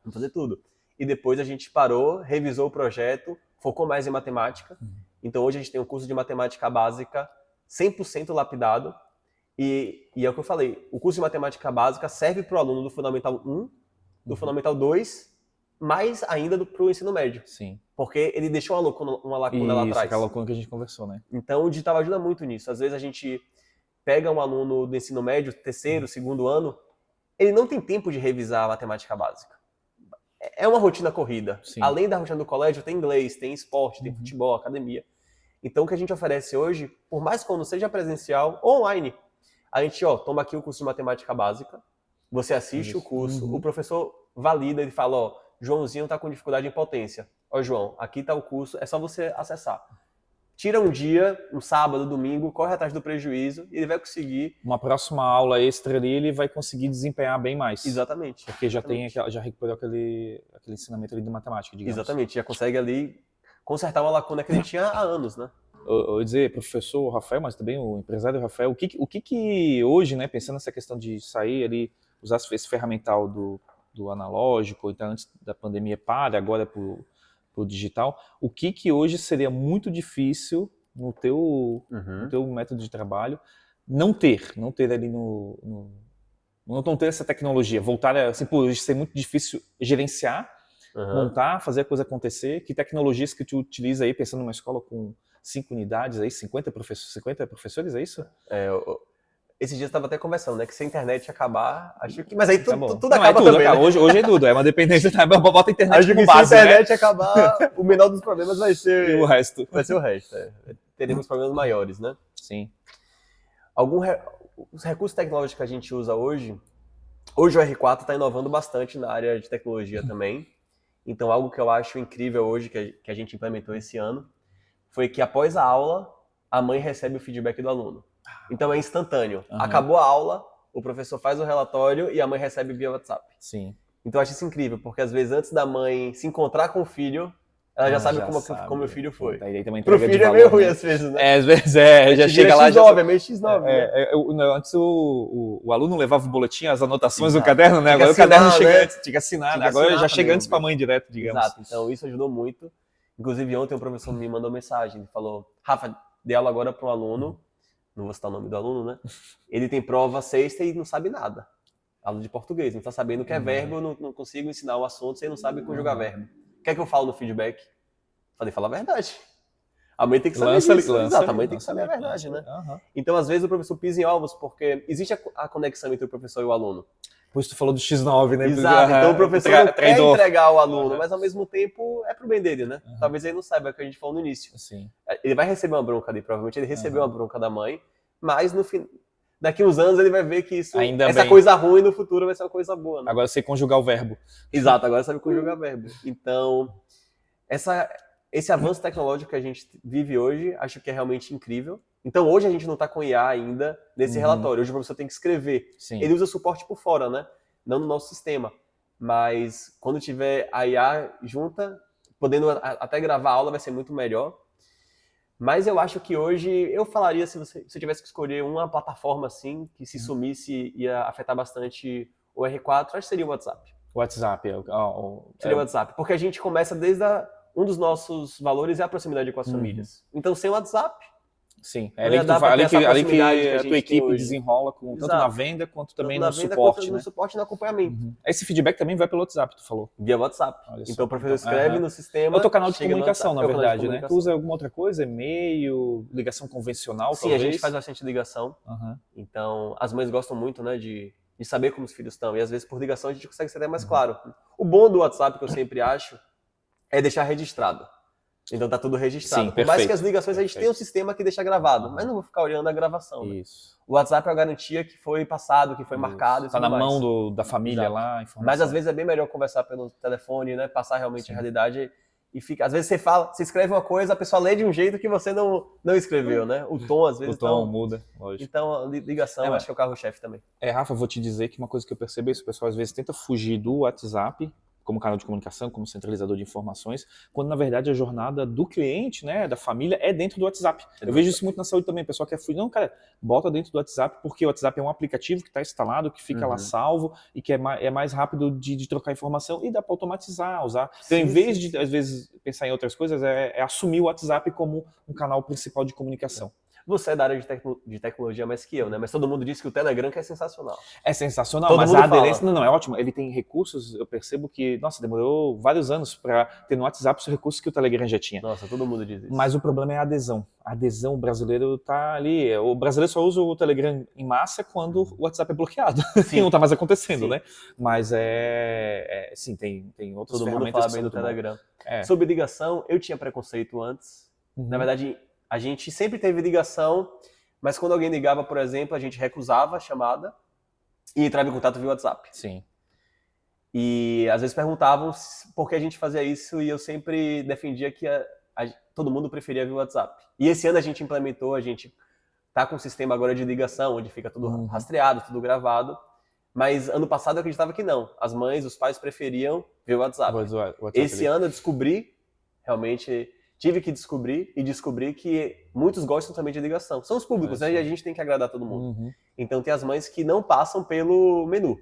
Vamos fazer tudo. E depois a gente parou, revisou o projeto, focou mais em matemática. Então hoje a gente tem um curso de matemática básica 100% lapidado. E é o que eu falei, o curso de matemática básica serve para o aluno do Fundamental 1, do Fundamental 2, mais ainda para o ensino médio. Sim. Porque ele deixou uma lacuna lá atrás. Aquela lacuna que a gente conversou, né? Então o digital ajuda muito nisso. Às vezes a gente pega um aluno do ensino médio, terceiro, segundo ano, ele não tem tempo de revisar a matemática básica. É uma rotina corrida. Sim. Além da rotina do colégio, tem inglês, tem esporte, tem futebol, academia. Então, o que a gente oferece hoje, por mais que quando seja presencial ou online, a gente, toma aqui o curso de matemática básica, você assiste o curso, o professor valida, ele fala, Joãozinho está com dificuldade em potência. João, aqui está o curso, é só você acessar. Tira um dia, um sábado, domingo, corre atrás do prejuízo e ele vai conseguir... Uma próxima aula extra ali, ele vai conseguir desempenhar bem mais. Exatamente. Porque já recuperou aquele ensinamento ali de matemática, digamos. Exatamente, já consegue ali consertar uma lacuna que ele tinha há anos, né? Eu ia dizer, professor Rafael, mas também o empresário Rafael, o que hoje, né, pensando nessa questão de sair ali, usar esse ferramental do analógico, então antes da pandemia agora pro digital, o que hoje seria muito difícil no teu método de trabalho não ter ali não ter essa tecnologia, voltar a ser muito difícil gerenciar, montar, fazer a coisa acontecer. Que tecnologias que tu utiliza aí, pensando numa escola com 5 unidades, aí, 50 professores, é isso? Esses dias eu estava até conversando, né? Que se a internet acabar, acho que... Mas aí tudo não, acaba também, né? Hoje é tudo, é uma dependência, bota a internet acho como que base, se a internet acabar, o menor dos problemas vai ser... E o resto. Vai ser o resto, Teremos problemas maiores, né? Sim. Os recursos tecnológicos que a gente usa hoje o R4 está inovando bastante na área de tecnologia também. Então, algo que eu acho incrível hoje, que a gente implementou esse ano, foi que após a aula, a mãe recebe o feedback do aluno. Então é instantâneo. Acabou a aula, o professor faz o relatório e a mãe recebe via WhatsApp. Sim. Então eu acho isso incrível, porque às vezes antes da mãe se encontrar com o filho, ela já sabe como o filho foi. Pro filho é meio ruim às vezes, né? Às vezes já chega lá... X9, é meio X9. Antes o aluno levava o boletim, as anotações do caderno, né? Agora o caderno chega antes, tinha que assinar. Agora já chega antes para a mãe direto, digamos. Exato, então isso ajudou muito. Inclusive ontem o professor me mandou mensagem, ele falou, Rafa, dei aula agora para um aluno, não vou citar o nome do aluno, né? Ele tem prova sexta e não sabe nada. Aula de português, não está sabendo o que é verbo, não consigo ensinar o assunto, você não sabe conjugar verbo. O que é que eu falo no feedback? Falei, fala a verdade. A mãe tem que saber Lança, disso. lança, Exato, a mãe tem que lança, saber a lança. verdade, né? Aham. Então, às vezes, o professor pisa em ovos, porque existe a conexão entre o professor e o aluno. Por isso tu falou do X9, né? Exato, então o professor não quer traidor. entregar o aluno, Aham. mas ao mesmo tempo é pro bem dele, né? Aham. Talvez ele não saiba o que a gente falou no início. Sim. Ele vai receber uma bronca ali, provavelmente ele recebeu Aham. uma bronca da mãe, mas no fim, daqui uns anos ele vai ver que Ainda essa bem. coisa ruim no futuro vai ser uma coisa boa, né? Agora eu sei conjugar o verbo. Exato, agora sabe conjugar verbo. Então, esse avanço tecnológico que a gente vive hoje, acho que é realmente incrível. Então, hoje a gente não está com IA ainda nesse relatório. Hoje o professor tem que escrever. Sim. Ele usa suporte por fora, né? Não no nosso sistema. Mas quando tiver a IA junta, podendo até gravar a aula, vai ser muito melhor. Mas eu acho que hoje, eu falaria, se eu tivesse que escolher uma plataforma assim, que se sumisse ia afetar bastante o R4, acho que seria o WhatsApp. WhatsApp. Seria o WhatsApp. Porque a gente começa desde um dos nossos valores é a proximidade com as famílias. Então, sem o WhatsApp, Sim, Não é ia dar pra ter essa ali que proximidade que a a gente tua tem equipe hoje. desenrola tanto Exato. na venda quanto também tanto no na venda suporte, quanto né? no suporte e no acompanhamento. Esse feedback também vai pelo WhatsApp, tu falou. Via WhatsApp. Olha só. Então o professor escreve Aham. no sistema. É o teu canal de chega no comunicação, na WhatsApp. É o canal de verdade, né? Tu comunicação. usa alguma outra coisa? E-mail, ligação convencional, Sim, talvez? a gente faz bastante ligação. Aham. Então, as mães gostam muito, né, de saber como os filhos estão. E às vezes por ligação a gente consegue ser até mais claro. O bom do WhatsApp, que eu sempre acho, é deixar registrado. Então tá tudo registrado. Sim, Por mais perfeito. que as ligações a gente tenha um sistema que deixa gravado, mas não vou ficar olhando a gravação. Né? Isso. O WhatsApp é a garantia que foi passado, que foi marcado. E Tá tudo na mais. mão da família Exato. lá, a informação. Mas às vezes é bem melhor conversar pelo telefone, né? Passar realmente Sim. a realidade e fica. Às vezes você escreve uma coisa, a pessoa lê de um jeito que você não escreveu, né? O tom às vezes. O tom muda, lógico. Então a ligação acho que é o carro-chefe também. Rafa, vou te dizer que uma coisa que eu percebo é isso, o pessoal às vezes tenta fugir do WhatsApp como canal de comunicação, como centralizador de informações, quando na verdade a jornada do cliente, né, da família, é dentro do WhatsApp. Eu vejo isso muito na saúde também, o pessoal quer fugir. Não, cara, bota dentro do WhatsApp, porque o WhatsApp é um aplicativo que está instalado, que fica lá salvo e que é mais rápido de trocar informação e dá para automatizar, usar. Então, em vez de, às vezes, pensar em outras coisas, é assumir o WhatsApp como um canal principal de comunicação. Você é da área de tecnologia mais que eu, né? Mas todo mundo diz que o Telegram que é sensacional. É sensacional, Todo mas mundo a aderência fala. não é ótimo. Ele tem recursos, eu percebo que, nossa, demorou vários anos para ter no WhatsApp os recursos que o Telegram já tinha. Nossa, todo mundo diz isso. Mas o problema é a adesão. A adesão, o brasileiro tá ali. O brasileiro só usa o Telegram em massa quando o WhatsApp é bloqueado. Sim. Não tá mais acontecendo, Sim. né? Mas sim, tem outras Todo mundo ferramentas fala que bem são do muito Telegram. boas. Sobre ligação, eu tinha preconceito antes. Na verdade, a gente sempre teve ligação, mas quando alguém ligava, por exemplo, a gente recusava a chamada e entrava em contato via WhatsApp. Sim. E às vezes perguntavam por que a gente fazia isso e eu sempre defendia que todo mundo preferia via WhatsApp. E esse ano a gente implementou, a gente tá com um sistema agora de ligação, onde fica tudo rastreado, tudo gravado. Mas ano passado eu acreditava que não. As mães, os pais preferiam via WhatsApp. Esse ano eu descobri, realmente tive que descobrir e descobri que muitos gostam também de ligação. São os públicos, né? E a gente tem que agradar todo mundo. Então tem as mães que não passam pelo menu.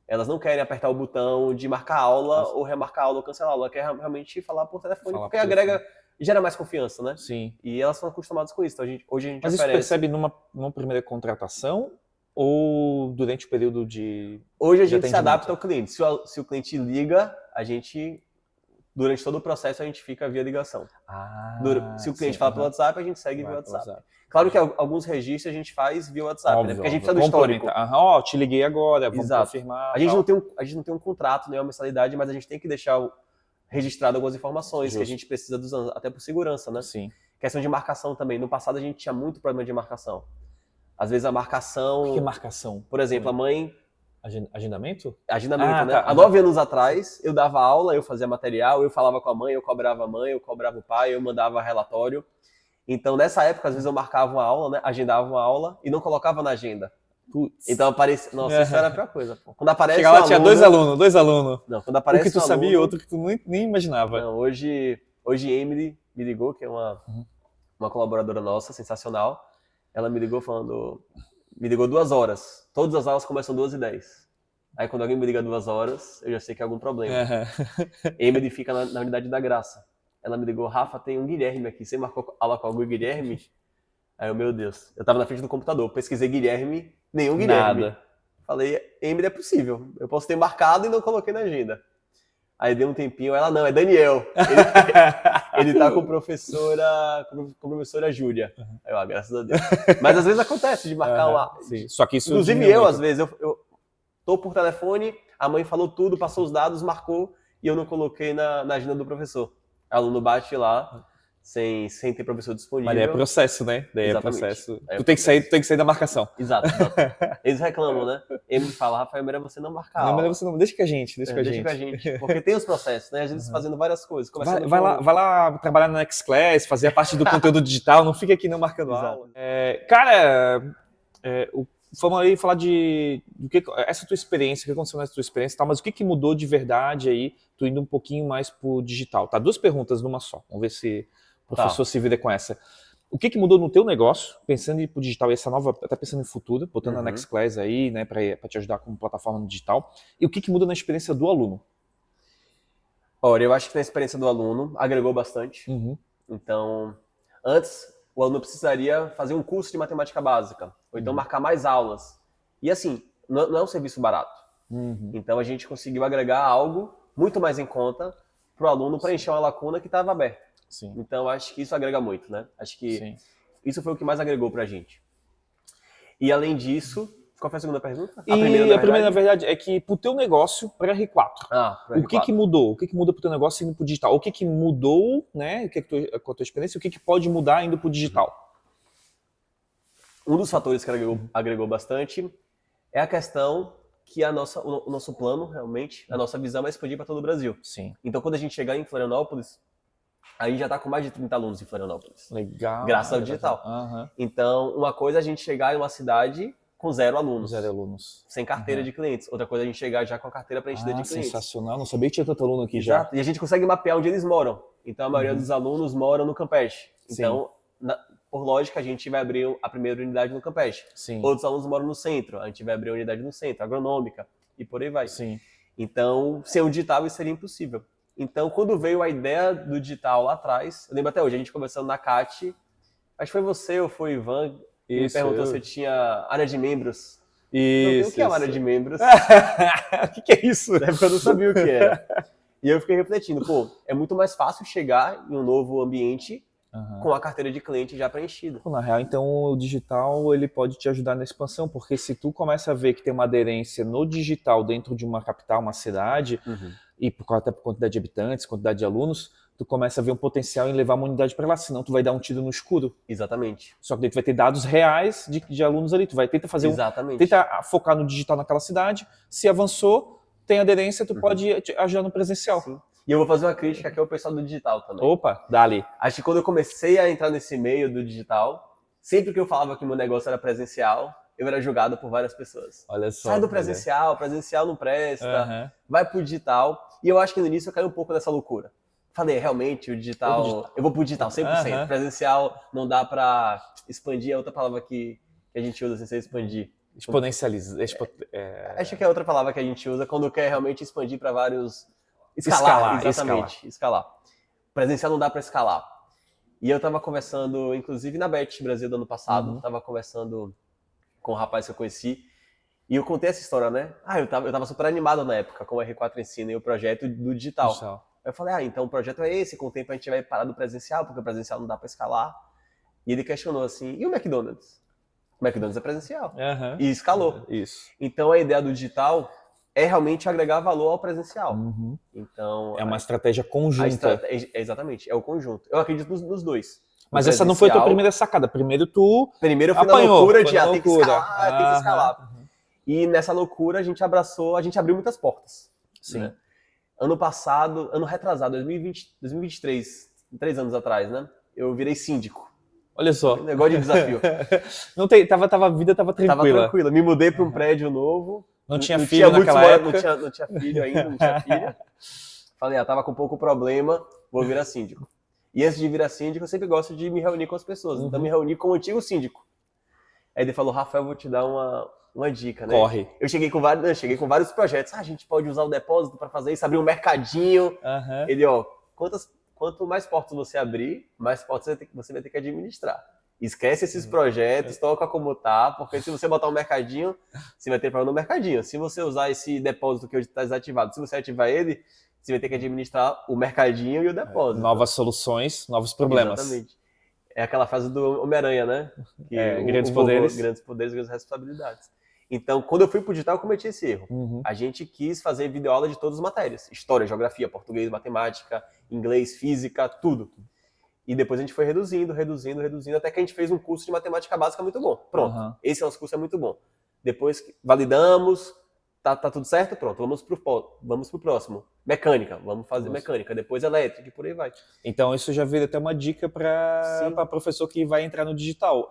Elas não querem apertar o botão de marcar aula ou remarcar aula ou cancelar aula. Ela quer realmente falar por telefone, porque agrega, gera mais confiança, né? Sim. E elas são acostumadas com isso. Então, hoje a gente Mas oferece. isso percebe numa primeira contratação ou durante o período de Hoje a de gente se atendimento? adapta ao cliente. Se o cliente liga, a gente, durante todo o processo, a gente fica via ligação. Se o cliente fala pelo WhatsApp, a gente segue via WhatsApp. Claro que alguns registros a gente faz via WhatsApp, Óbvio, né? Porque a gente precisa do histórico. Te liguei agora, vamos Exato. confirmar. A gente não tem um contrato, nem uma mensalidade, mas a gente tem que deixar registrado algumas informações que a gente precisa dos anos, até por segurança, né? Sim. Questão de marcação também. No passado a gente tinha muito problema de marcação. Às vezes a marcação... O que é marcação? Por exemplo, a mãe... Agendamento? Agendamento, né? Tá. Há 9 anos atrás, eu dava aula, eu fazia material, eu falava com a mãe, eu cobrava o pai, eu mandava relatório. Então, nessa época, às vezes eu marcava uma aula, né? Agendava uma aula e não colocava na agenda. Putz. Então aparecia... Nossa, isso era a pior coisa, pô. Quando aparece Chega lá, tinha dois alunos. Não, quando aparece um que tu um sabia e aluno... outro que tu nem imaginava. Não, hoje Emily me ligou, que é uma colaboradora nossa, sensacional. Ela me ligou falando... Me ligou 2 horas. Todas as aulas começam 2h10. Aí quando alguém me liga 2 horas, eu já sei que é algum problema. Emily fica na unidade da Graça. Ela me ligou, Rafa, tem um Guilherme aqui. Você marcou aula com algum Guilherme? Aí eu, meu Deus. Eu tava na frente do computador, pesquisei Guilherme, nenhum Guilherme. Nada. Falei, Emily, é possível. Eu posso ter marcado e não coloquei na agenda. Aí deu um tempinho, ela, não, é Daniel. Ele tá com a professora Júlia. Aí eu, graças a Deus. Mas às vezes acontece de marcar uma... Sim. Só que isso Inclusive eu, às vezes, eu tô por telefone, a mãe falou tudo, passou os dados, marcou, e eu não coloquei na agenda do professor. O aluno bate lá, sem ter professor disponível. Mas daí é processo, né? Daí Exatamente. é processo. É Tu tem que sair da marcação. Exato. Eles reclamam, né? Ele me fala, Rafael, melhor você não marcar Não, aula. mas você não, deixa com a gente, deixa com a gente. Porque tem os processos, né? A gente fazendo várias coisas. Vai lá trabalhar na Nextclass, fazer a parte do conteúdo digital, não fica aqui não marcando aula. Vamos aí falar essa tua experiência, o que aconteceu nessa tua experiência e tal, mas o que mudou de verdade aí, tu indo um pouquinho mais pro digital, tá? 2 perguntas numa só, vamos ver se o professor se vira com essa. O que mudou no teu negócio, pensando em ir pro digital, e essa nova, até pensando em futuro, botando a Nextclass aí, né, para te ajudar como plataforma no digital, e o que muda na experiência do aluno? Olha, eu acho que na experiência do aluno agregou bastante. Então, antes, o aluno precisaria fazer um curso de matemática básica, ou então marcar mais aulas. E assim, não é um serviço barato. Então a gente conseguiu agregar algo muito mais em conta para o aluno preencher uma lacuna que estava aberta. Sim. Então acho que isso agrega muito, né? Acho que isso foi o que mais agregou para a gente. E além disso, qual foi a segunda pergunta? A primeira, na verdade, é que pro teu negócio, para R4, o que mudou? O que muda pro teu negócio indo pro digital? O que mudou, né? Com a tua experiência, o que pode mudar indo pro digital? Um dos fatores que agregou bastante é a questão que o nosso plano, realmente, a nossa visão é expandir para todo o Brasil. Sim. Então, quando a gente chegar em Florianópolis, a gente já está com mais de 30 alunos em Florianópolis. Legal. Graças ao digital. Então, uma coisa é a gente chegar em uma cidade com 0 alunos. 0 alunos. Sem carteira de clientes. Outra coisa é a gente chegar já com a carteira preenchida de clientes. Sensacional. Não sabia que tinha tanto aluno aqui. Exato. Já. E a gente consegue mapear onde eles moram. Então, a maioria dos alunos moram no Campeche. Então, por lógica, a gente vai abrir a primeira unidade no Campeche. Sim. Outros alunos moram no centro. A gente vai abrir a unidade no centro, agronômica. E por aí vai. Sim. Então, sem o digital, isso seria impossível. Então, quando veio a ideia do digital lá atrás, eu lembro até hoje, a gente conversando na CAT, acho que foi você ou foi o Ivan, que me perguntou se eu tinha área de membros. Isso. O que é uma área de membros? O que é isso? Na época eu não sabia o que era. E eu fiquei refletindo, é muito mais fácil chegar em um novo ambiente com a carteira de cliente já preenchida. Na real, então, o digital ele pode te ajudar na expansão, porque se tu começa a ver que tem uma aderência no digital dentro de uma capital, uma cidade, e até por quantidade de habitantes, quantidade de alunos, tu começa a ver um potencial em levar uma unidade para lá, senão tu vai dar um tiro no escuro. Exatamente. Só que daí tu vai ter dados reais de alunos ali, tu vai tentar fazer tenta focar no digital naquela cidade, se avançou, tem aderência, tu pode ajudar no presencial. Sim. E eu vou fazer uma crítica aqui ao pessoal do digital também. Opa, dali. Acho que quando eu comecei a entrar nesse meio do digital, sempre que eu falava que o meu negócio era presencial, eu era julgado por várias pessoas. Olha só. Sai do presencial, presencial não presta, vai pro digital. E eu acho que no início eu caí um pouco nessa loucura. Falei, realmente, o digital, eu vou pro digital 100%. Presencial não dá pra expandir, é outra palavra que a gente usa sem ser expandir. Exponencializar. Acho que é outra palavra que a gente usa quando quer realmente expandir para vários... Escalar. Escalar. Presencial não dá para escalar. E eu tava conversando, inclusive na Bet Brasil do ano passado, tava conversando com um rapaz que eu conheci, e eu contei essa história, né? Eu tava super animado na época com o R4 Ensina e o projeto do digital. Eu falei, então o projeto é esse, com o tempo a gente vai parar do presencial, porque o presencial não dá para escalar. E ele questionou assim, e o McDonald's? O McDonald's é presencial. E escalou. Isso. Então a ideia do digital é realmente agregar valor ao presencial. Então, é uma estratégia conjunta. Exatamente, é o conjunto. Eu acredito nos dois. Mas essa não foi a tua primeira sacada. Primeiro eu fui na loucura de tem que escalar. E nessa loucura a gente abriu muitas portas. Sim. Né? Ano retrasado, 2023, 3 anos atrás, né? Eu virei síndico. Olha só. Negócio de desafio. A vida tava tranquila. Tava tranquila. Me mudei para um prédio novo. Não tinha filho naquela época. Não tinha filho ainda, não tinha filha. Falei, tava com pouco problema, vou virar síndico. E antes de virar síndico, eu sempre gosto de me reunir com as pessoas. Então, me reuni com o antigo síndico. Aí ele falou, Rafael, eu vou te dar uma dica, né? Corre. Eu cheguei com vários projetos. A gente pode usar o depósito para fazer isso, abrir um mercadinho. Ele, quanto mais portas você abrir, mais portas você vai ter que administrar. Esquece esses projetos, toca como tá, porque se você botar um mercadinho, você vai ter problema no mercadinho. Se você usar esse depósito que hoje está desativado, se você ativar ele, você vai ter que administrar o mercadinho e o depósito. Novas soluções, novos problemas. Exatamente. É aquela frase do Homem-Aranha, né? Grandes poderes. Grandes poderes, grandes responsabilidades. Então, quando eu fui pro digital, eu cometi esse erro. Uhum. A gente quis fazer videoaula de todas as matérias. História, geografia, português, matemática, inglês, física, tudo. E depois a gente foi reduzindo, até que a gente fez um curso de matemática básica muito bom. Pronto, esse nosso curso é muito bom. Depois validamos, tá tudo certo, pronto, vamos pro próximo. Mecânica, vamos fazer mecânica, depois elétrica e por aí vai. Então isso já vira até uma dica para professor que vai entrar no digital.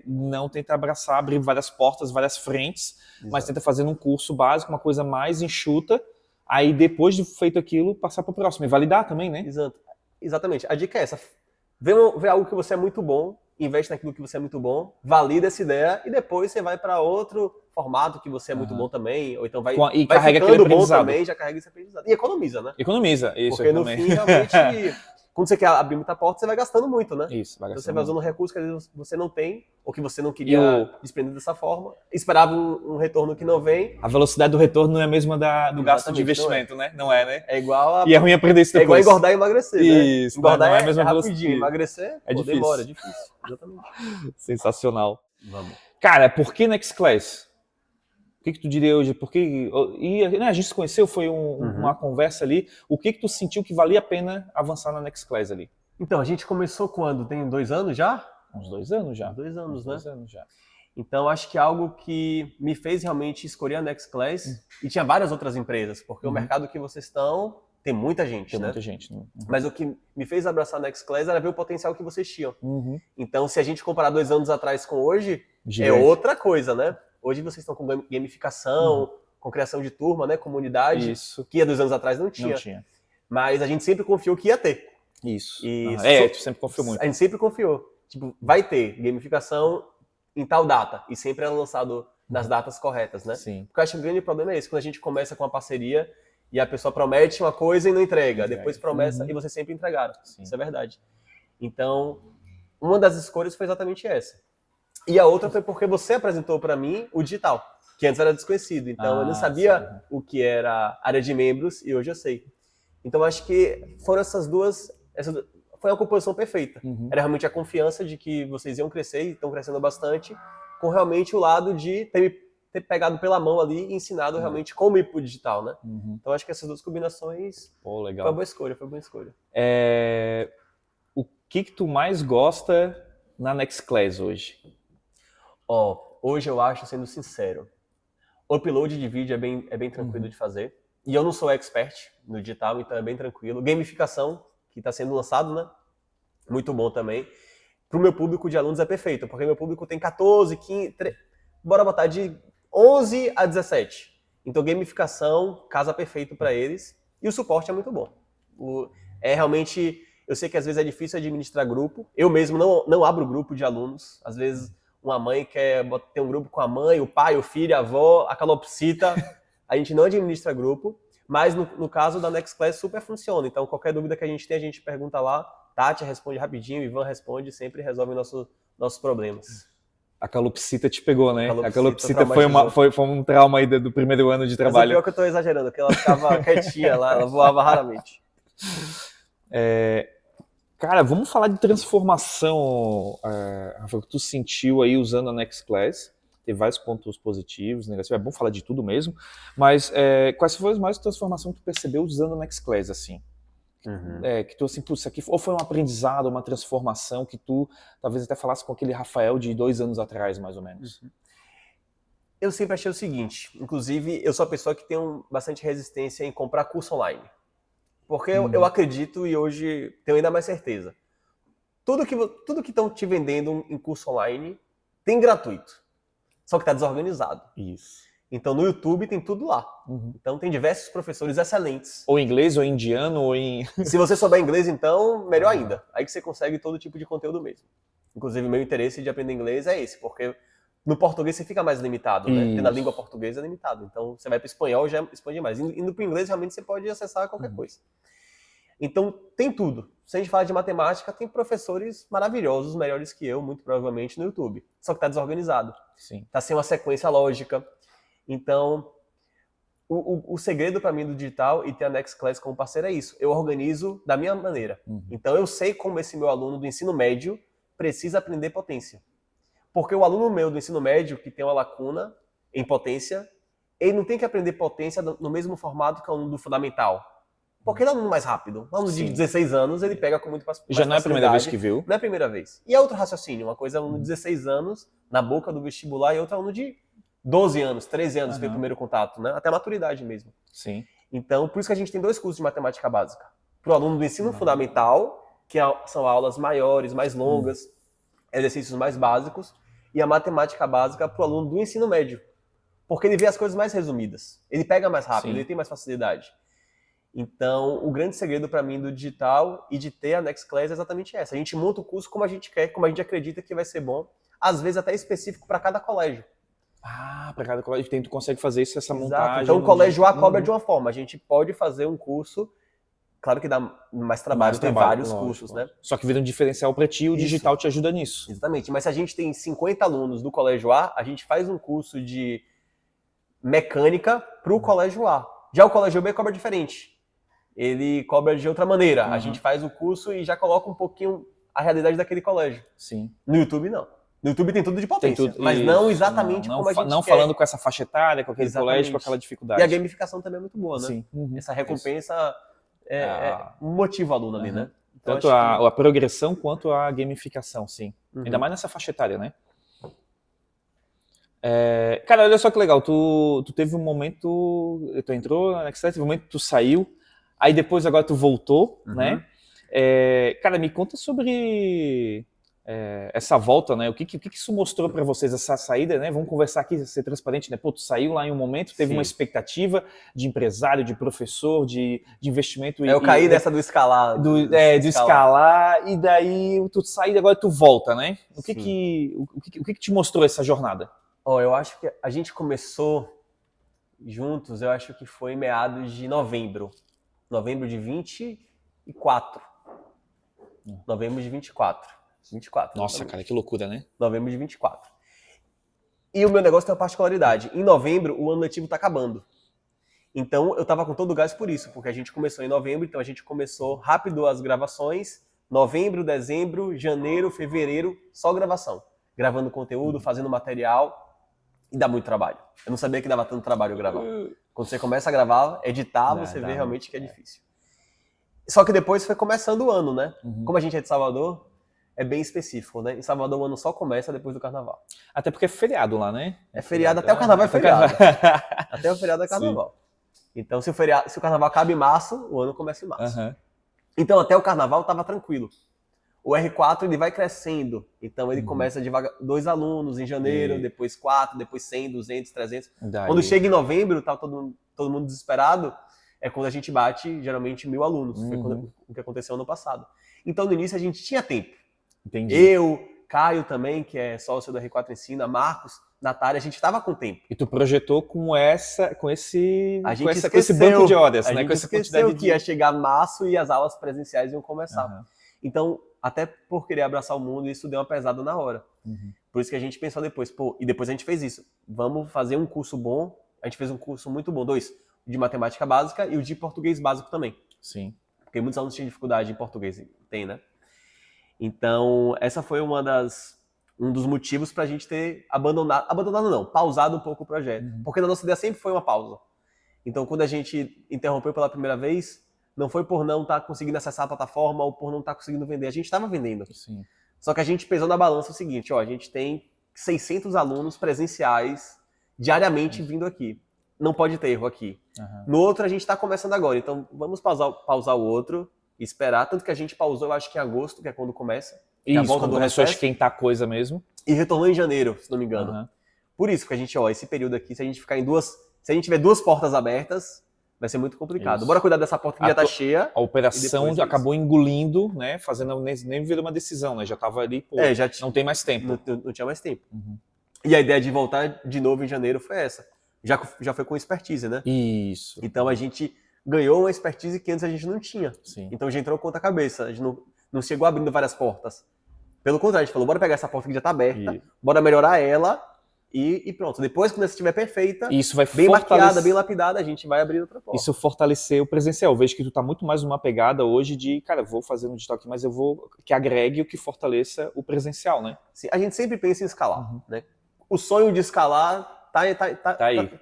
Não tenta abraçar, abrir várias portas, várias frentes, mas tenta fazer um curso básico, uma coisa mais enxuta, aí depois de feito aquilo, passar para o próximo. E validar também, né? Exatamente. A dica é essa. Vê algo que você é muito bom, investe naquilo que você é muito bom, valida essa ideia e depois você vai para outro formato que você é muito bom também, ou então vai carrega aquele bom também, já carrega esse aprendizado. E economiza, né? Economiza, isso. Porque no fim, realmente, quando você quer abrir muita porta, você vai gastando muito, né? Isso, vai gastando. Então você vai usando recursos que às vezes você não tem, ou que você não queria desprender dessa forma, esperava um retorno que não vem. A velocidade do retorno não é a mesma do gasto de investimento, né? Não é, né? É igual E é ruim aprender isso depois. É igual engordar e emagrecer, né? Isso, engordar não é a mesma rapidinho, velocidade. emagrecer difícil. Demora, é difícil. Exatamente. Sensacional. Vamos. Cara, por que Next Class? O que tu diria hoje? A gente se conheceu, foi uma conversa ali. O que tu sentiu que valia a pena avançar na Next Class ali? Então, a gente começou quando? Tem 2 anos já? Uns 2 anos já. 2 anos, né? 2 anos já. Então, acho que algo que me fez realmente escolher a Next Class, e tinha várias outras empresas, porque o mercado que vocês estão, tem muita gente, Tem né? muita gente. Né? Mas o que me fez abraçar a Next Class era ver o potencial que vocês tinham. Então, se a gente comparar 2 anos atrás com hoje, Gigante. É outra coisa, né? Hoje vocês estão com gamificação, com criação de turma, né? Comunidade, Isso. que há 2 anos atrás não tinha. Mas a gente sempre confiou que ia ter. Isso. Tu sempre confiou muito. A gente sempre confiou. Tipo, vai ter gamificação em tal data. E sempre é lançado nas datas corretas, né? Sim. Porque eu acho que o grande problema é esse. Quando a gente começa com uma parceria e a pessoa promete uma coisa e não entrega. Depois promessa e vocês sempre entregaram. Sim. Isso é verdade. Então, uma das escolhas foi exatamente essa. E a outra foi porque você apresentou para mim o digital, que antes era desconhecido. Então, eu não sabia o que era área de membros e hoje eu sei. Então, acho que foram essas duas... Foi uma composição perfeita. Era realmente a confiança de que vocês iam crescer e estão crescendo bastante, com realmente o lado de ter pegado pela mão ali e ensinado realmente como ir pro digital, né? Então, acho que essas duas combinações... legal. Foi uma boa escolha. O que tu mais gosta na Next Class hoje? Hoje eu acho, sendo sincero, o upload de vídeo é bem tranquilo de fazer. E eu não sou expert no digital, então é bem tranquilo. Gamificação, que está sendo lançado, né? Muito bom também. Para o meu público de alunos é perfeito, porque meu público tem 14, 15... Bora botar de 11 a 17. Então gamificação casa perfeito para eles. E o suporte é muito bom. Realmente... Eu sei que às vezes é difícil administrar grupo. Eu mesmo não abro grupo de alunos. Às vezes uma mãe quer ter um grupo com a mãe, o pai, o filho, a avó, a calopsita. A gente não administra grupo. Mas no caso da Next Class super funciona. Então qualquer dúvida que a gente tem, a gente pergunta lá. Tati responde rapidinho, Ivan responde, sempre resolve nossos problemas. A calopsita te pegou, né? A calopsita foi um trauma aí do primeiro ano de trabalho. Mas é pior que eu tô exagerando, porque ela ficava quietinha lá, ela voava raramente. Cara, vamos falar de transformação, Rafael, que tu sentiu aí usando a Next Class. Tem vários pontos positivos, negativos, é bom falar de tudo mesmo, mas quais foram as mais transformações que tu percebeu usando a Next Class, assim? Que tu, assim, putz, isso aqui ou foi um aprendizado, uma transformação que tu talvez até falasse com aquele Rafael de 2 anos atrás, mais ou menos. Eu sempre achei o seguinte, inclusive eu sou a pessoa que tem bastante resistência em comprar curso online. Porque eu acredito e hoje tenho ainda mais certeza. Tudo que estão te vendendo em curso online tem gratuito. Só que está desorganizado. Isso. Então no YouTube tem tudo lá. Então tem diversos professores excelentes. Ou em inglês, ou em indiano, ou em... Se você souber inglês, então, melhor ainda. Aí que você consegue todo tipo de conteúdo mesmo. Inclusive, meu interesse de aprender inglês é esse, porque no português você fica mais limitado, né? Porque na língua portuguesa é limitado. Então você vai para o espanhol, já expande mais. Indo para o inglês, realmente você pode acessar qualquer coisa. Então, tem tudo. Se a gente fala de matemática, tem professores maravilhosos, melhores que eu, muito provavelmente, no YouTube. Só que está desorganizado. Sim. Está sem uma sequência lógica. Então, O segredo para mim do digital e ter a Next Class como parceiro é isso. Eu organizo da minha maneira. Então eu sei como esse meu aluno do ensino médio precisa aprender potência. Porque o aluno meu do ensino médio, que tem uma lacuna em potência, ele não tem que aprender potência no mesmo formato que o aluno do fundamental. Porque ele é um aluno mais rápido. Um aluno de 16 anos, ele pega com muito mais Já não é a primeira vez que viu. Não é a primeira vez. E é outro raciocínio. Uma coisa é um aluno de 16 anos, na boca do vestibular, e outro é um aluno de 12 anos, 13 anos, que tem o primeiro contato, né? Até a maturidade mesmo. Sim. Então, por isso que a gente tem 2 cursos de matemática básica. Para o aluno do ensino fundamental, que são aulas maiores, mais longas, exercícios mais básicos, e a matemática básica para o aluno do ensino médio. Porque ele vê as coisas mais resumidas. Ele pega mais rápido, ele tem mais facilidade. Então, o grande segredo para mim do digital e de ter a Next Class é exatamente essa. A gente monta o curso como a gente quer, como a gente acredita que vai ser bom, às vezes até específico para cada colégio. Para cada colégio tu consegue fazer isso, essa montagem. Então o colégio A cobra de uma forma. A gente pode fazer um curso, claro que dá mais trabalho, tem vários cursos, né? Só que vira um diferencial para ti, o digital te ajuda nisso. Exatamente, mas se a gente tem 50 alunos do colégio A, a gente faz um curso de mecânica para o colégio A. Já o colégio B cobra diferente. Ele cobra de outra maneira. A gente faz o curso e já coloca um pouquinho a realidade daquele colégio. Sim. No YouTube, não. No YouTube tem tudo de potência, mas não exatamente como a gente não quer. Falando com essa faixa etária, com aquele colégio, com aquela dificuldade. E a gamificação também é muito boa, né? Sim. Essa recompensa motiva o aluno ali, né? Então, tanto a progressão quanto a gamificação, sim. Ainda mais nessa faixa etária, né? Cara, olha só que legal. Tu teve um momento... Tu entrou na Next Class, teve um momento que tu saiu, aí depois agora tu voltou, né? Cara, me conta sobre... essa volta, né? O que isso mostrou para vocês, essa saída, né? Vamos conversar aqui, ser transparente, né? Pô, tu saiu lá em um momento, teve uma expectativa de empresário, de professor, de investimento. Eu caí dessa do escalar. Do escalar, e daí tu sai e agora tu volta, né? O que te mostrou essa jornada? Eu acho que a gente começou juntos, eu acho que foi em meados de novembro. Novembro de 24. Novembro de 24. 24. Nossa, cara, que loucura, né? Novembro de 24. E o meu negócio tem uma particularidade. Em novembro, o ano letivo tá acabando. Então, eu tava com todo o gás por isso, porque a gente começou em novembro, então a gente começou rápido as gravações. Novembro, dezembro, janeiro, fevereiro, só gravação. Gravando conteúdo, fazendo material. E dá muito trabalho. Eu não sabia que dava tanto trabalho gravar. Quando você começa a gravar, editar, você vê realmente que é difícil. Só que depois foi começando o ano, né? Como a gente é de Salvador, é bem específico, né? Em Salvador o ano só começa depois do carnaval. Até porque é feriado lá, né? É feriado, até o carnaval é feriado. Até o feriado é carnaval. Então se o carnaval acaba em março, o ano começa em março. Então até o carnaval tava tranquilo. O R4 ele vai crescendo, então ele começa devagar, 2 alunos em janeiro, depois 4, depois 100, 200, 300. Quando chega em novembro, tá todo mundo desesperado, é quando a gente bate geralmente 1000 alunos, foi o que aconteceu ano passado. Então no início a gente tinha tempo. Entendi. Eu, Caio também, que é sócio do R4 Ensina, Marcos, Natália, a gente estava com tempo. E tu projetou com esse esqueceu, banco de horas, né? Com essa quantidade que ia chegar março e as aulas presenciais iam começar. Então, até por querer abraçar o mundo, isso deu uma pesada na hora. Por isso que a gente pensou depois, e depois a gente fez isso. Vamos fazer um curso bom. A gente fez um curso muito bom, 2, de matemática básica e o de português básico também. Sim. Porque muitos alunos tinham dificuldade em português, tem, né? Então, essa foi um dos motivos para a gente ter pausado um pouco o projeto. Porque na nossa ideia sempre foi uma pausa. Então, quando a gente interrompeu pela primeira vez, não foi por não estar conseguindo acessar a plataforma ou por não estar conseguindo vender. A gente estava vendendo. Sim. Só que a gente pesou na balança o seguinte, a gente tem 600 alunos presenciais diariamente vindo aqui. Não pode ter erro aqui. No outro, a gente está começando agora. Então, vamos pausar o outro e esperar. Tanto que a gente pausou, eu acho que em agosto, que é quando começa. Isso, quando começou a esquentar a coisa mesmo. E retornou em janeiro, se não me engano. Por isso que a gente, esse período aqui, se a gente tiver 2 portas abertas, vai ser muito complicado. Isso. Bora cuidar dessa porta que já tá cheia. A operação acabou engolindo, né? Fazendo nem virou uma decisão, né? Já tava ali, não tem mais tempo. Não tinha mais tempo. E a ideia de voltar de novo em janeiro foi essa. Já foi com expertise, né? Isso. Então a gente ganhou uma expertise que antes a gente não tinha. Sim. Então já entrou conta cabeça. A gente não chegou abrindo várias portas. Pelo contrário, a gente falou, bora pegar essa porta que já tá aberta, bora melhorar ela e pronto. Depois, quando essa estiver perfeita, Isso vai bem maquiada, bem lapidada, a gente vai abrir outra porta. Isso fortalecer o presencial. Eu vejo que tu tá muito mais numa pegada hoje de, cara, vou fazer no digital aqui, mas eu vou que agregue o que fortaleça o presencial, né? Sim, a gente sempre pensa em escalar, né? O sonho de escalar tá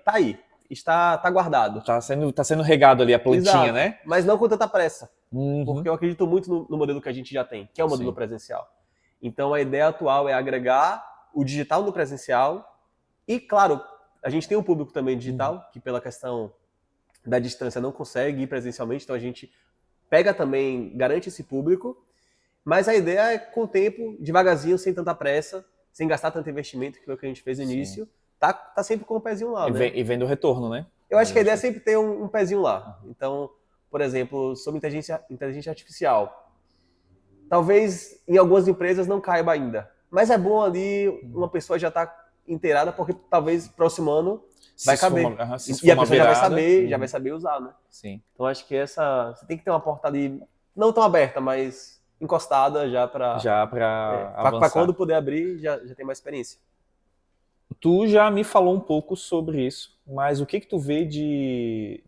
aí. Está guardado. Tá sendo regado ali a plantinha, Exato, né? mas não com tanta pressa. Uhum. Porque eu acredito muito no modelo que a gente já tem, que é o modelo presencial. Então, a ideia atual é agregar o digital no presencial e, claro, a gente tem um público também digital, que pela questão da distância não consegue ir presencialmente, então a gente pega também, garante esse público, mas a ideia é, com o tempo, devagarzinho, sem tanta pressa, sem gastar tanto investimento, que foi o que a gente fez no início, tá sempre com o pezinho lá, né? E vendo o retorno, né? Eu acho que a ideia é sempre ter um pezinho lá. Então, por exemplo, sobre inteligência artificial. Talvez em algumas empresas não caiba ainda. Mas é bom ali uma pessoa já estar inteirada, porque talvez próximo ano vai caber. E a pessoa já vai saber usar, né? Sim. Então acho que você tem que ter uma porta ali, não tão aberta, mas encostada já para avançar. Para quando puder abrir, já tem mais experiência. Tu já me falou um pouco sobre isso, mas o que tu vê de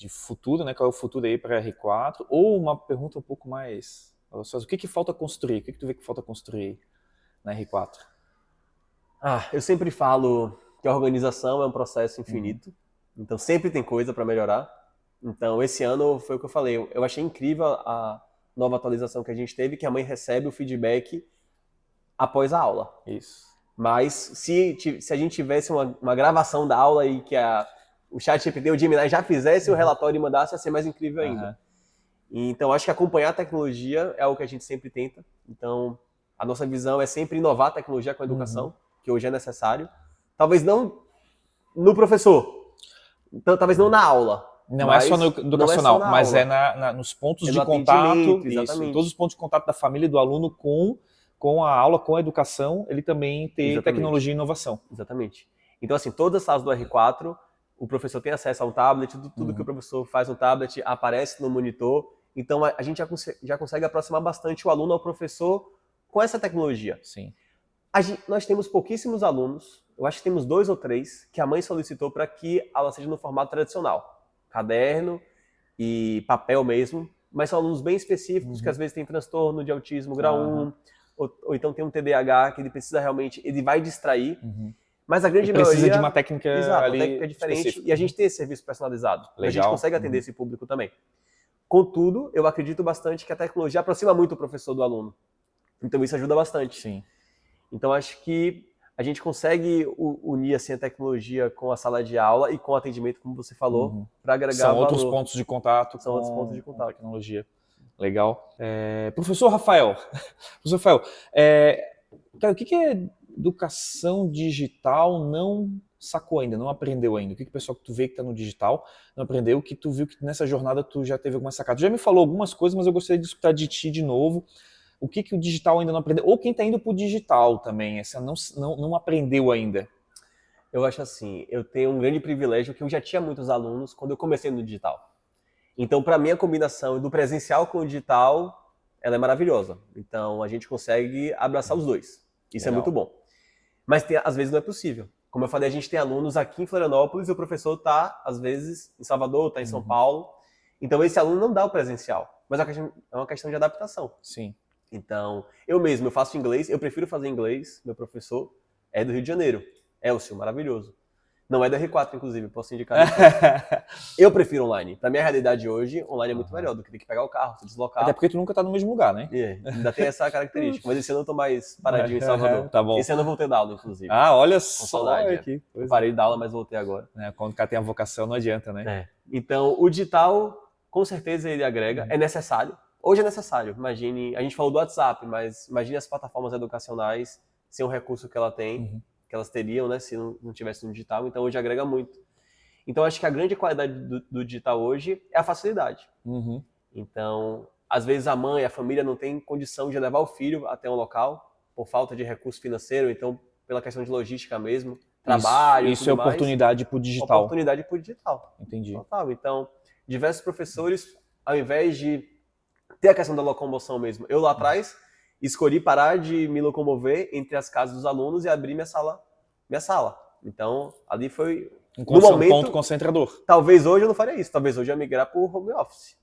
futuro, né? Qual é o futuro aí para R4? Ou uma pergunta um pouco mais... O que falta construir? O que tu vê que falta construir na R4? Eu sempre falo que a organização é um processo infinito, então sempre tem coisa para melhorar. Então esse ano foi o que eu falei, eu achei incrível a nova atualização que a gente teve, que a mãe recebe o feedback após a aula. Isso. Mas se a gente tivesse uma gravação da aula e que o ChatGPT, o Gemini já fizesse o relatório e mandasse, ia ser mais incrível ainda. Então, acho que acompanhar a tecnologia é algo que a gente sempre tenta. Então, a nossa visão é sempre inovar a tecnologia com a educação, que hoje é necessário. Talvez não no professor, então, talvez não na aula. Não é só no educacional, mas é nos pontos de contato, exatamente. Todos os pontos de contato da família e do aluno com a aula, com a educação, ele também tem tecnologia e inovação. Exatamente. Então, assim, todas as salas do R4, o professor tem acesso a um tablet, tudo que o professor faz no tablet aparece no monitor. Então, a gente já consegue aproximar bastante o aluno ao professor com essa tecnologia. Sim. Nós temos pouquíssimos alunos, eu acho que temos 2 ou 3, que a mãe solicitou para que a aula seja no formato tradicional. Caderno e papel mesmo, mas são alunos bem específicos, que às vezes têm transtorno de autismo grau 1, ou então tem um TDAH que ele precisa realmente, ele vai distrair. Mas a grande maioria precisa de uma técnica ali uma técnica diferente específica. E a gente tem esse serviço personalizado. Legal. A gente consegue atender esse público também. Contudo, eu acredito bastante que a tecnologia aproxima muito o professor do aluno. Então isso ajuda bastante. Sim. Então acho que a gente consegue unir assim, a tecnologia com a sala de aula e com o atendimento, como você falou, para agregar São valor. outros pontos de contato São outros pontos de contato. com a tecnologia. Legal. Professor Rafael, cara, o que é educação digital não sacou ainda, não aprendeu ainda? O que o pessoal que tu vê que está no digital não aprendeu? O que tu viu que nessa jornada tu já teve alguma sacada? Tu já me falou algumas coisas, mas eu gostaria de escutar de ti de novo. O que o digital ainda não aprendeu? Ou quem está indo para o digital também, essa não aprendeu ainda? Eu acho assim, eu tenho um grande privilégio que eu já tinha muitos alunos quando eu comecei no digital. Então, para mim, a combinação do presencial com o digital, ela é maravilhosa. Então, a gente consegue abraçar os dois. Isso é muito bom. Mas às vezes não é possível. Como eu falei, a gente tem alunos aqui em Florianópolis e o professor está, às vezes, em Salvador, está em São Paulo. Então, esse aluno não dá o presencial. Mas é uma questão de adaptação. Sim. Então, eu faço inglês, eu prefiro fazer inglês, meu professor é do Rio de Janeiro. Elcio, maravilhoso. Não é da R4, inclusive, posso indicar depois. Eu prefiro online. Pra minha realidade hoje, online é muito melhor do que ter que pegar o carro, se deslocar. Até porque tu nunca tá no mesmo lugar, né? Ainda tem essa característica. Mas esse ano eu tô mais paradinho em Salvador. Tá bom. Esse ano eu voltei da aula, inclusive. Olha só. Com saudade. Aqui. Eu parei da aula, mas voltei agora. Quando o cara tem a vocação, não adianta, né? Então, o digital, com certeza, ele agrega. É necessário. Hoje é necessário. Imagine, a gente falou do WhatsApp, mas imagine as plataformas educacionais sem o recurso que ela tem. Que elas teriam, né, se não tivesse no digital, então hoje agrega muito. Então acho que a grande qualidade do digital hoje é a facilidade. Então, às vezes a mãe, a família não tem condição de levar o filho até um local por falta de recurso financeiro, então pela questão de logística mesmo, trabalho, isso é oportunidade para o digital. Oportunidade para o digital. Entendi. Total. Então, diversos professores, ao invés de ter a questão da locomoção mesmo, eu lá atrás escolhi parar de me locomover entre as casas dos alunos e abrir minha sala. Então, ali foi, Um no momento, ponto concentrador. talvez hoje eu não faria isso. Talvez hoje eu ia migrar para o home office.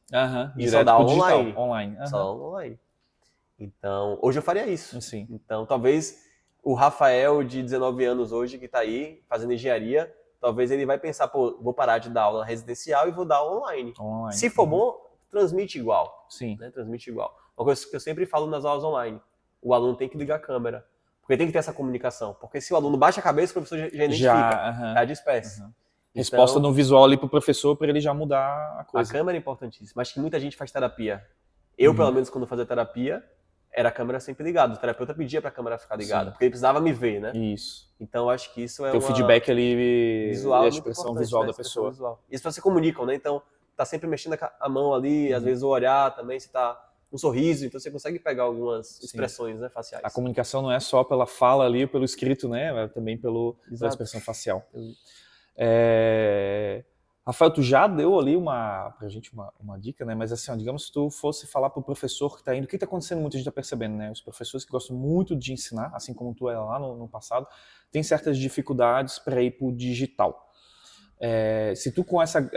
E só Direto dar pro online. digital. Online. Só online. Então, hoje eu faria isso. Sim. Então, talvez o Rafael, de 19 anos hoje, que está aí fazendo engenharia, talvez ele vai pensar, pô, vou parar de dar aula residencial e vou dar online. Se for bom, transmite igual. Sim. Né? Transmite igual. Uma coisa que eu sempre falo nas aulas online, o aluno tem que ligar a câmera, porque tem que ter essa comunicação. Porque se o aluno baixa a cabeça, o professor já identifica, tá disperso. Resposta no visual ali pro professor para ele já mudar a coisa. A câmera é importantíssima. Acho que muita gente faz terapia. Eu, pelo menos, quando fazia terapia, era a câmera sempre ligada. O terapeuta pedia para a câmera ficar ligada, porque ele precisava me ver, né? Isso. Então, acho que isso é o feedback ali visual, e a expressão visual da pessoa. Visual. E as pessoas se comunicam, né? Então, tá sempre mexendo a mão ali, às vezes o olhar também, se tá um sorriso, então você consegue pegar algumas expressões, né, faciais. A comunicação não é só pela fala ali, pela escrito, né? Mas também pela expressão facial. Rafael, tu já deu ali pra gente uma dica, né? Mas assim, ó, digamos que tu fosse falar pro professor que tá indo, o que tá acontecendo muito, a gente tá percebendo, né? Os professores que gostam muito de ensinar, assim como tu era lá no passado, tem certas dificuldades para ir pro digital. Se tu com essa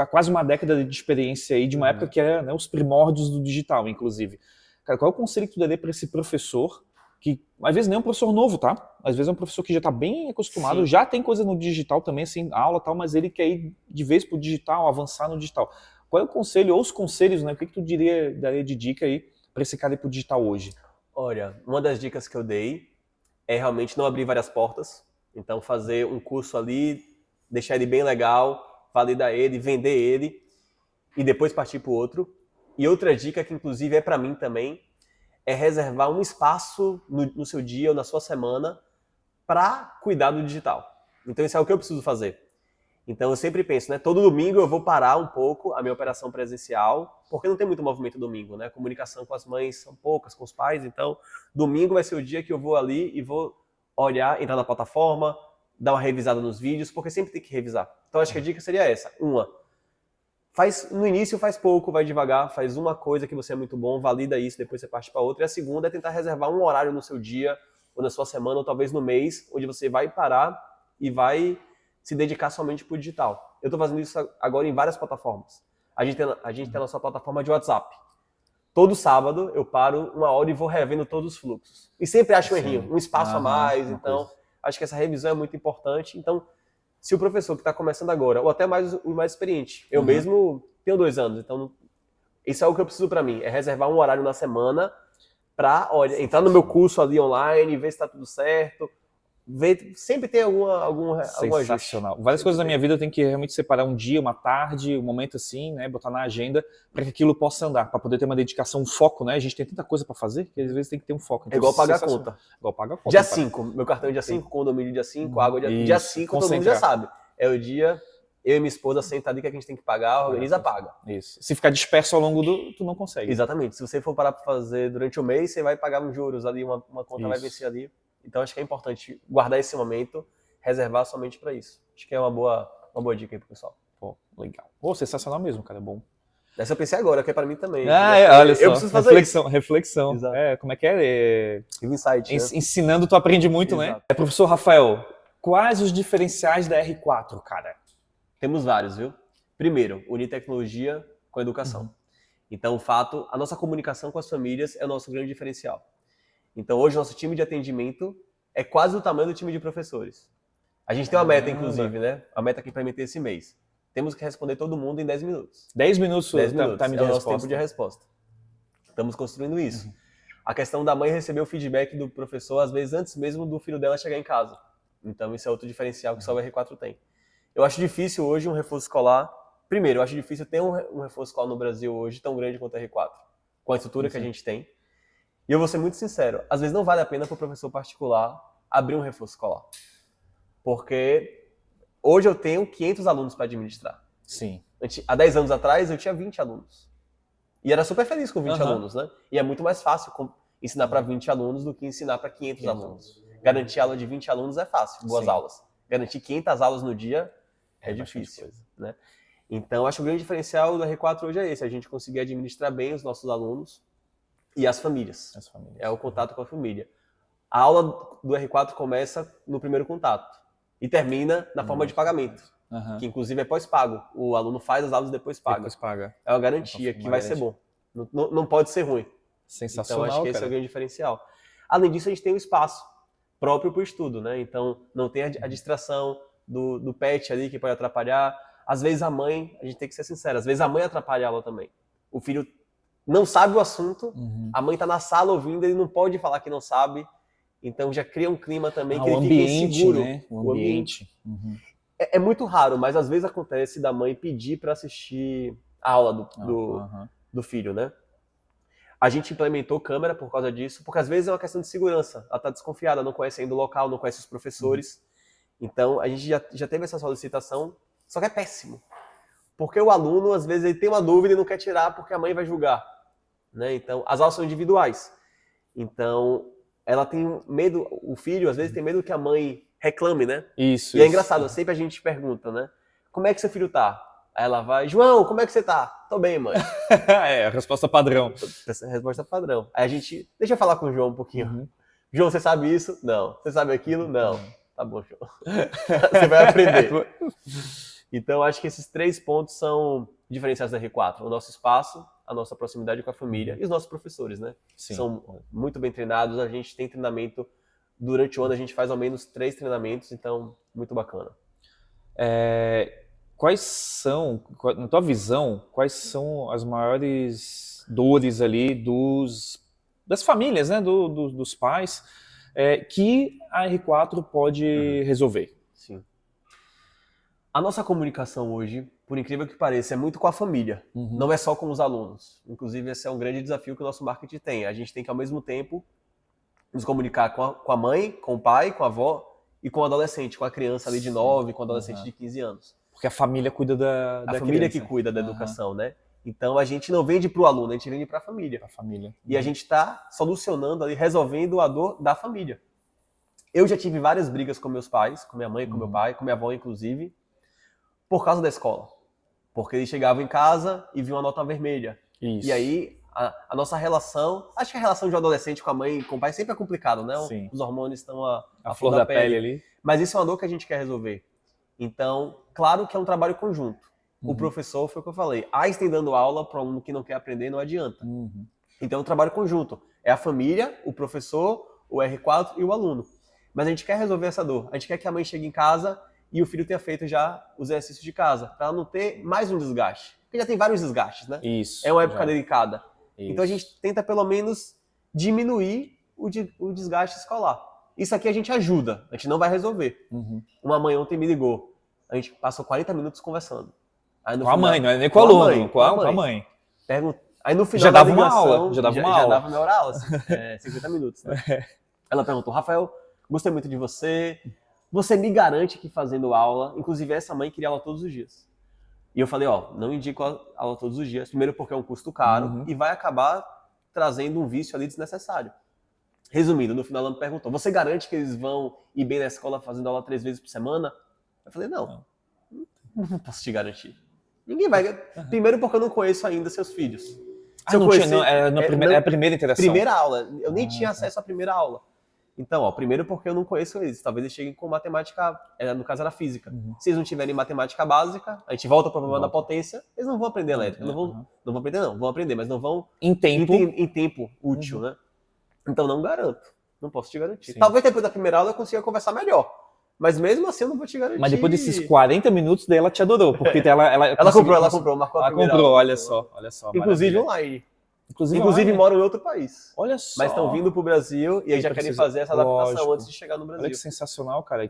quase uma década de experiência aí, de uma época que era, né, os primórdios do digital, inclusive, cara, qual é o conselho que tu daria para esse professor que, às vezes, nem é um professor novo, tá? Às vezes é um professor que já tá bem acostumado, Sim. já tem coisa no digital também, assim, aula e tal, mas ele quer ir de vez pro digital, avançar no digital. Qual é o conselho, ou os conselhos, né? O que tu daria de dica aí para esse cara ir pro digital hoje? Olha, uma das dicas que eu dei é realmente não abrir várias portas. Então, fazer um curso ali, deixar ele bem legal, validar ele, vender ele e depois partir para o outro. E outra dica que, inclusive, é para mim também, é reservar um espaço no seu dia ou na sua semana para cuidar do digital. Então, isso é o que eu preciso fazer. Então, eu sempre penso, né? Todo domingo eu vou parar um pouco a minha operação presencial, porque não tem muito movimento domingo, né? A comunicação com as mães são poucas, com os pais. Então, domingo vai ser o dia que eu vou ali e vou olhar, entrar na plataforma, dar uma revisada nos vídeos, porque sempre tem que revisar. Então, acho que a dica seria essa. No início faz pouco, vai devagar, faz uma coisa que você é muito bom, valida isso, depois você parte para outra. E a segunda é tentar reservar um horário no seu dia, ou na sua semana, ou talvez no mês, onde você vai parar e vai se dedicar somente para o digital. Eu estou fazendo isso agora em várias plataformas. A gente tem a nossa plataforma de WhatsApp. Todo sábado eu paro uma hora e vou revendo todos os fluxos. E sempre acho um errinho, um espaço a mais. Então, acho que essa revisão é muito importante. Então, se o professor que está começando agora, ou até o mais experiente, eu mesmo tenho 2 anos, então isso é o que eu preciso para mim, é reservar um horário na semana para entrar no meu curso ali online, ver se está tudo certo, sempre tem algum ajuste. Sensacional. Várias coisas na minha vida eu tenho que realmente separar um dia, uma tarde, um momento assim, né, botar na agenda para que aquilo possa andar, para poder ter uma dedicação, um foco, né? A gente tem tanta coisa para fazer que às vezes tem que ter um foco. Então, é igual pagar a conta. Igual pagar a conta. Dia 5, meu cartão é dia 5, condomínio dia 5, água dia 5, todo mundo já sabe. É o dia, eu e minha esposa senta ali que a gente tem que pagar, organiza, paga. Isso. Se ficar disperso ao longo tu não consegue. Exatamente. Se você for parar para fazer durante o mês, você vai pagar uns juros ali, uma conta vai vencer ali. Então, acho que é importante guardar esse momento, reservar somente para isso. Acho que é uma boa dica aí pro pessoal. Pô, legal. Pô, sensacional mesmo, cara, é bom. Essa eu pensei agora, que é para mim também. Olha só. Eu preciso fazer reflexão. Exato. Como é que é? Insight, né? Ensinando, tu aprende muito, Exato. né? Professor Rafael, quais os diferenciais da R4, cara? Temos vários, viu? Primeiro, unir tecnologia com educação. Então, a nossa comunicação com as famílias é o nosso grande diferencial. Então, hoje, o nosso time de atendimento é quase o tamanho do time de professores. A gente tem uma meta, inclusive, né? A meta que implementei esse mês. Temos que responder todo mundo em 10 minutos. 10 minutos, 10 minutos time é o nosso tempo de resposta. Estamos construindo isso. A questão da mãe receber o feedback do professor, às vezes, antes mesmo do filho dela chegar em casa. Então, isso é outro diferencial que só o R4 tem. Eu acho difícil hoje um reforço escolar. Primeiro, eu acho difícil ter um reforço escolar no Brasil hoje tão grande quanto o R4, com a estrutura que a gente tem. E eu vou ser muito sincero, às vezes não vale a pena para o professor particular abrir um reforço escolar. Porque hoje eu tenho 500 alunos para administrar. Sim. Há 10 anos atrás eu tinha 20 alunos. E era super feliz com 20 alunos, né? E é muito mais fácil ensinar para 20 alunos do que ensinar para 500 alunos. Garantir aula de 20 alunos é fácil, boas aulas. Garantir 500 aulas no dia é difícil, né? Então, acho que o grande diferencial do R4 hoje é esse, a gente conseguir administrar bem os nossos alunos e as famílias. É o contato com a família. A aula do R4 começa no primeiro contato. e termina na forma de pagamento, que inclusive é pós-pago. O aluno faz as aulas e depois paga. Depois paga. É uma garantia que vai ser bom. Não pode ser ruim. Sensacional, então acho que esse é o grande diferencial. Além disso, a gente tem um espaço próprio para o estudo, né? Então não tem a distração do pet ali que pode atrapalhar. Às vezes a mãe, a gente tem que ser sincero, às vezes a mãe atrapalha a aula também. O filho não sabe o assunto, a mãe está na sala ouvindo, ele não pode falar que não sabe, então já cria um clima também que ele fica inseguro. Né? O ambiente. É muito raro, mas às vezes acontece da mãe pedir para assistir a aula do filho, né? A gente implementou câmera por causa disso, porque às vezes é uma questão de segurança. Ela está desconfiada, não conhece ainda o local, não conhece os professores. Então, a gente já teve essa solicitação, só que é péssimo. Porque o aluno, às vezes, ele tem uma dúvida e não quer tirar porque a mãe vai julgar. Né? Então, as aulas são individuais. Então, ela tem medo, o filho, às vezes, tem medo que a mãe reclame, né? Isso. E é engraçado, sempre a gente pergunta, né? Como é que seu filho tá? Aí ela vai, João, como é que você tá? Tô bem, mãe. É, a resposta padrão. Resposta padrão. Aí a gente, deixa eu falar com o João um pouquinho. João, você sabe isso? Não. Você sabe aquilo? Não. Tá bom, João. Você vai aprender. Então, acho que esses 3 pontos são diferenciais da R4. O nosso espaço, a nossa proximidade com a família e os nossos professores, né? Sim. São muito bem treinados, a gente tem treinamento. Durante o ano a gente faz ao menos 3 treinamentos, então, muito bacana. Quais são, na tua visão, quais são as maiores dores ali das famílias, né, dos pais, que a R4 pode resolver? Sim. A nossa comunicação hoje, por incrível que pareça, é muito com a família, não é só com os alunos. Inclusive, esse é um grande desafio que o nosso marketing tem. A gente tem que, ao mesmo tempo, nos comunicar com a mãe, com o pai, com a avó e com o adolescente, com a criança ali de 9, com o adolescente de 15 anos. Porque a família cuida da A família criança. que cuida da educação, né? Então, a gente não vende para o aluno, a gente vende para a família. E a gente está solucionando ali, resolvendo a dor da família. Eu já tive várias brigas com meus pais, com minha mãe, com meu pai, com minha avó, inclusive, por causa da escola. Porque eles chegavam em casa e viam uma nota vermelha. Isso. E aí, a nossa relação... Acho que a relação de um adolescente com a mãe e com o pai sempre é complicado, né? Sim. Os hormônios estão a flor da pele ali. Mas isso é uma dor que a gente quer resolver. Então, claro que é um trabalho conjunto. O professor, foi o que eu falei, Einstein dando aula para um aluno que não quer aprender não adianta. Então é um trabalho conjunto. É a família, o professor, o R4 e o aluno. Mas a gente quer resolver essa dor. A gente quer que a mãe chegue em casa e o filho tenha feito já os exercícios de casa, para ela não ter mais um desgaste. Porque já tem vários desgastes, né? Isso. É uma época delicada. Isso. Então a gente tenta pelo menos diminuir o desgaste escolar. Isso aqui a gente ajuda, a gente não vai resolver. Uma mãe ontem me ligou, a gente passou 40 minutos conversando. Aí, com a mãe, não é nem com o aluno, com a mãe. Aí no final já dava ligação, uma aula, já dava minha hora aula, assim, 50 minutos. Né? Ela perguntou, Rafael, gostei muito de você, você me garante que fazendo aula, inclusive essa mãe queria aula todos os dias. E eu falei, não indico aula todos os dias, primeiro porque é um custo caro e vai acabar trazendo um vício ali desnecessário. Resumindo, no final ela me perguntou, você garante que eles vão ir bem na escola fazendo aula 3 vezes por semana? Eu falei, não posso te garantir. Ninguém vai. Primeiro porque eu não conheço ainda seus filhos. É a primeira interação. Primeira aula. Eu nem tinha acesso à primeira aula. Então, primeiro porque eu não conheço eles. Talvez eles cheguem com matemática, no caso era física. Se eles não tiverem matemática básica, a gente volta para o problema da potência, eles não vão aprender elétrica. Não vão aprender, não. Vão aprender, mas não vão em tempo útil, né? Então, não garanto. Não posso te garantir. Sim. Talvez depois da primeira aula eu consiga conversar melhor. Mas mesmo assim eu não vou te garantir. Mas depois desses 40 minutos daí ela te adorou, porque ela comprou, marcou a primeira aula. Olha só. Inclusive online. Inclusive moram em outro país. Olha só. Mas estão vindo pro Brasil e aí já querem fazer essa adaptação antes de chegar no Brasil. Olha que sensacional, cara.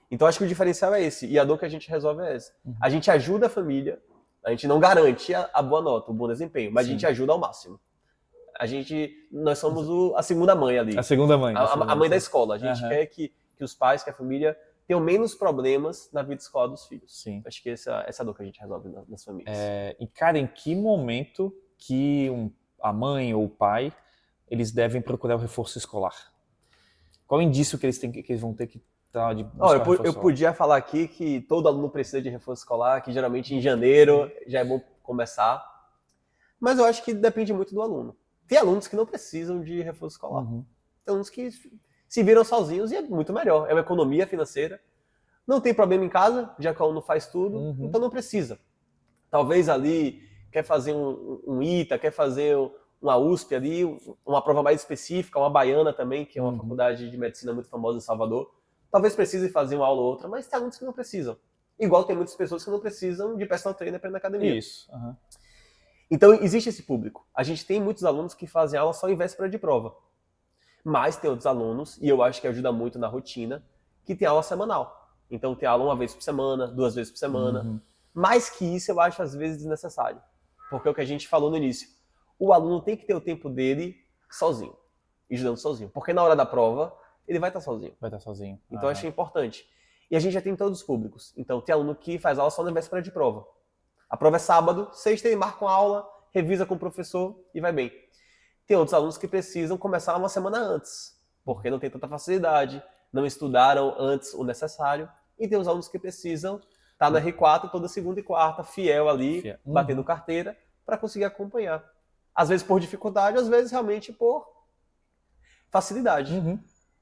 Então acho que o diferencial é esse. E a dor que a gente resolve é essa. A gente ajuda a família, a gente não garante a boa nota, o bom desempenho, mas a gente ajuda ao máximo. Nós somos a segunda mãe ali. A segunda mãe. A mãe da escola. A gente quer que os pais, que a família tenham menos problemas na vida escolar dos filhos. Sim. Acho que essa é a dor que a gente resolve nas famílias. E, cara, em que momento que a mãe ou o pai, eles devem procurar o reforço escolar? Qual o indício que eles vão ter que estar de buscar reforço escolar? Eu podia falar aqui que todo aluno precisa de reforço escolar, que geralmente em janeiro já é bom começar. Mas eu acho que depende muito do aluno. Tem alunos que não precisam de reforço escolar. Tem alunos que se viram sozinhos e é muito melhor. É uma economia financeira. Não tem problema em casa, já que o aluno faz tudo, então não precisa. Talvez ali quer fazer um ITA, quer fazer uma USP ali, uma prova mais específica, uma baiana também, que é uma faculdade de medicina muito famosa em Salvador. Talvez precise fazer uma aula ou outra, mas tem alunos que não precisam. Igual tem muitas pessoas que não precisam de personal trainer para ir na academia. Isso. Então existe esse público. A gente tem muitos alunos que fazem aula só em véspera de prova. Mas tem outros alunos, e eu acho que ajuda muito na rotina, que tem aula semanal. Então tem aula uma vez por semana, 2 vezes por semana. Mais que isso, eu acho às vezes desnecessário. Porque é o que a gente falou no início. O aluno tem que ter o tempo dele sozinho, estudando sozinho. Porque na hora da prova, ele vai estar sozinho. Vai estar sozinho. Então eu achei importante. E a gente já tem todos os públicos. Então tem aluno que faz aula só na véspera de prova. A prova é sábado, sexta ele marca uma aula, revisa com o professor e vai bem. Tem outros alunos que precisam começar uma semana antes, porque não tem tanta facilidade, não estudaram antes o necessário. E tem os alunos que precisam estar no R4 toda segunda e quarta, fiel ali, batendo carteira, para conseguir acompanhar. Às vezes por dificuldade, às vezes realmente por facilidade.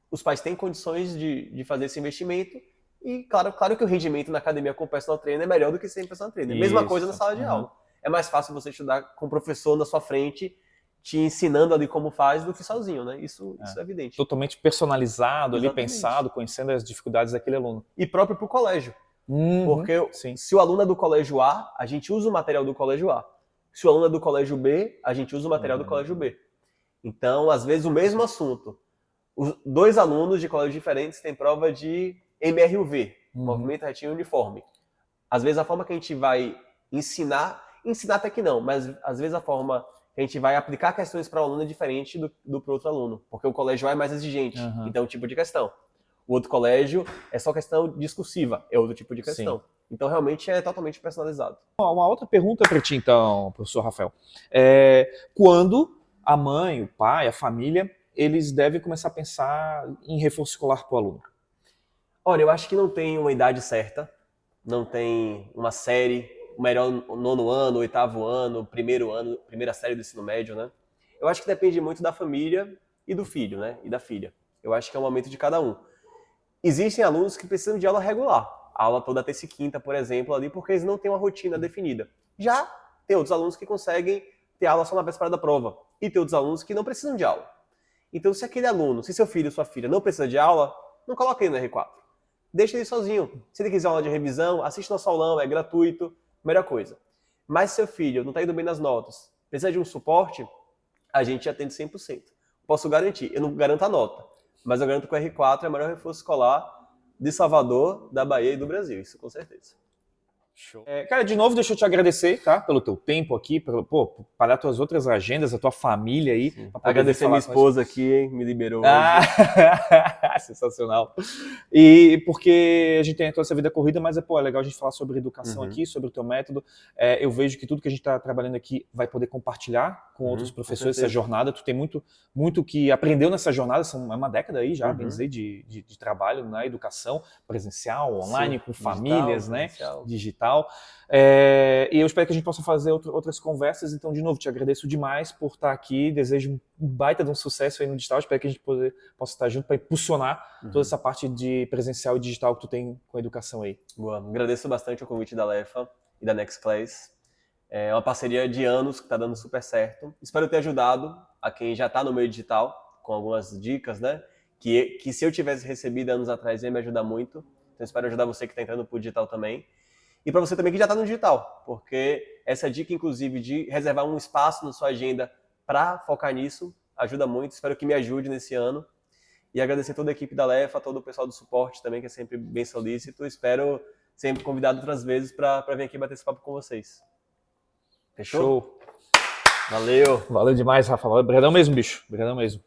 Os pais têm condições de fazer esse investimento e claro que o rendimento na academia com personal trainer é melhor do que sem personal trainer. Mesma coisa na sala de aula. É mais fácil você estudar com o professor na sua frente, te ensinando ali como faz, do que sozinho, né? Isso é evidente. Totalmente personalizado, ali, Exatamente. Pensado, conhecendo as dificuldades daquele aluno. E próprio para o colégio. Porque se o aluno é do colégio A, a gente usa o material do colégio A. Se o aluno é do colégio B, a gente usa o material do colégio B. Então, às vezes, o mesmo assunto. Os 2 alunos de colégios diferentes têm prova de MRUV, Movimento Retilíneo Uniforme. Às vezes, a forma que a gente vai ensinar até que não, mas às vezes a forma que a gente vai aplicar questões para o aluno é diferente do para o outro aluno, porque o colégio A é mais exigente, então é um tipo de questão. O outro colégio é só questão discursiva, é outro tipo de questão. Então, realmente, é totalmente personalizado. Uma outra pergunta para ti, então, professor Rafael. Quando a mãe, o pai, a família, eles devem começar a pensar em reforço escolar para o aluno? Olha, eu acho que não tem uma idade certa, não tem uma série, o melhor 9º ano, 8º ano, primeira série do ensino médio, né? Eu acho que depende muito da família e do filho, né? E da filha. Eu acho que é um momento de cada um. Existem alunos que precisam de aula regular, aula toda terça e quinta, por exemplo, ali, porque eles não têm uma rotina definida. Já tem outros alunos que conseguem ter aula só na véspera da prova, e tem outros alunos que não precisam de aula. Então, se aquele aluno, se seu filho ou sua filha não precisa de aula, não coloque ele no R4. Deixa ele sozinho. Se ele quiser aula de revisão, assiste nosso aulão, é gratuito, melhor coisa. Mas se seu filho não está indo bem nas notas, precisa de um suporte, a gente atende 100%. Posso garantir, eu não garanto a nota, mas eu garanto que o R4 é o melhor reforço escolar de Salvador, da Bahia e do Brasil, isso com certeza. Show. Cara, de novo, deixa eu te agradecer, tá? Pelo teu tempo aqui, para as tuas outras agendas, a tua família aí. Agradecer a minha esposa aqui, hein? Me liberou hoje. Sensacional. E porque a gente tem toda essa vida corrida, mas é legal a gente falar sobre educação aqui, sobre o teu método. Eu vejo que tudo que a gente está trabalhando aqui vai poder compartilhar com outros professores essa jornada. Tu tem muito que aprendeu nessa jornada, é uma década aí já, bem dizer, de trabalho na educação presencial, online, com famílias, né? Digital. E eu espero que a gente possa fazer outras conversas. Então, de novo, te agradeço demais por estar aqui. Desejo um baita de um sucesso aí no digital. Espero que a gente possa estar junto para impulsionar toda essa parte de presencial e digital que tu tem com a educação aí. Boa. Agradeço bastante o convite da Lefa e da Next Class. É uma parceria de anos que está dando super certo. Espero ter ajudado a quem já está no meio digital com algumas dicas, né? Que se eu tivesse recebido anos atrás ia me ajudar muito. Então, espero ajudar você que está entrando para o digital também. E para você também que já está no digital, porque essa dica, inclusive, de reservar um espaço na sua agenda para focar nisso, ajuda muito. Espero que me ajude nesse ano. E agradecer toda a equipe da Lefa, todo o pessoal do suporte também, que é sempre bem solícito. Espero sempre convidado outras vezes para vir aqui bater esse papo com vocês. Fechou? Show. Valeu. Valeu demais, Rafa. Obrigadão mesmo, bicho. Obrigadão mesmo.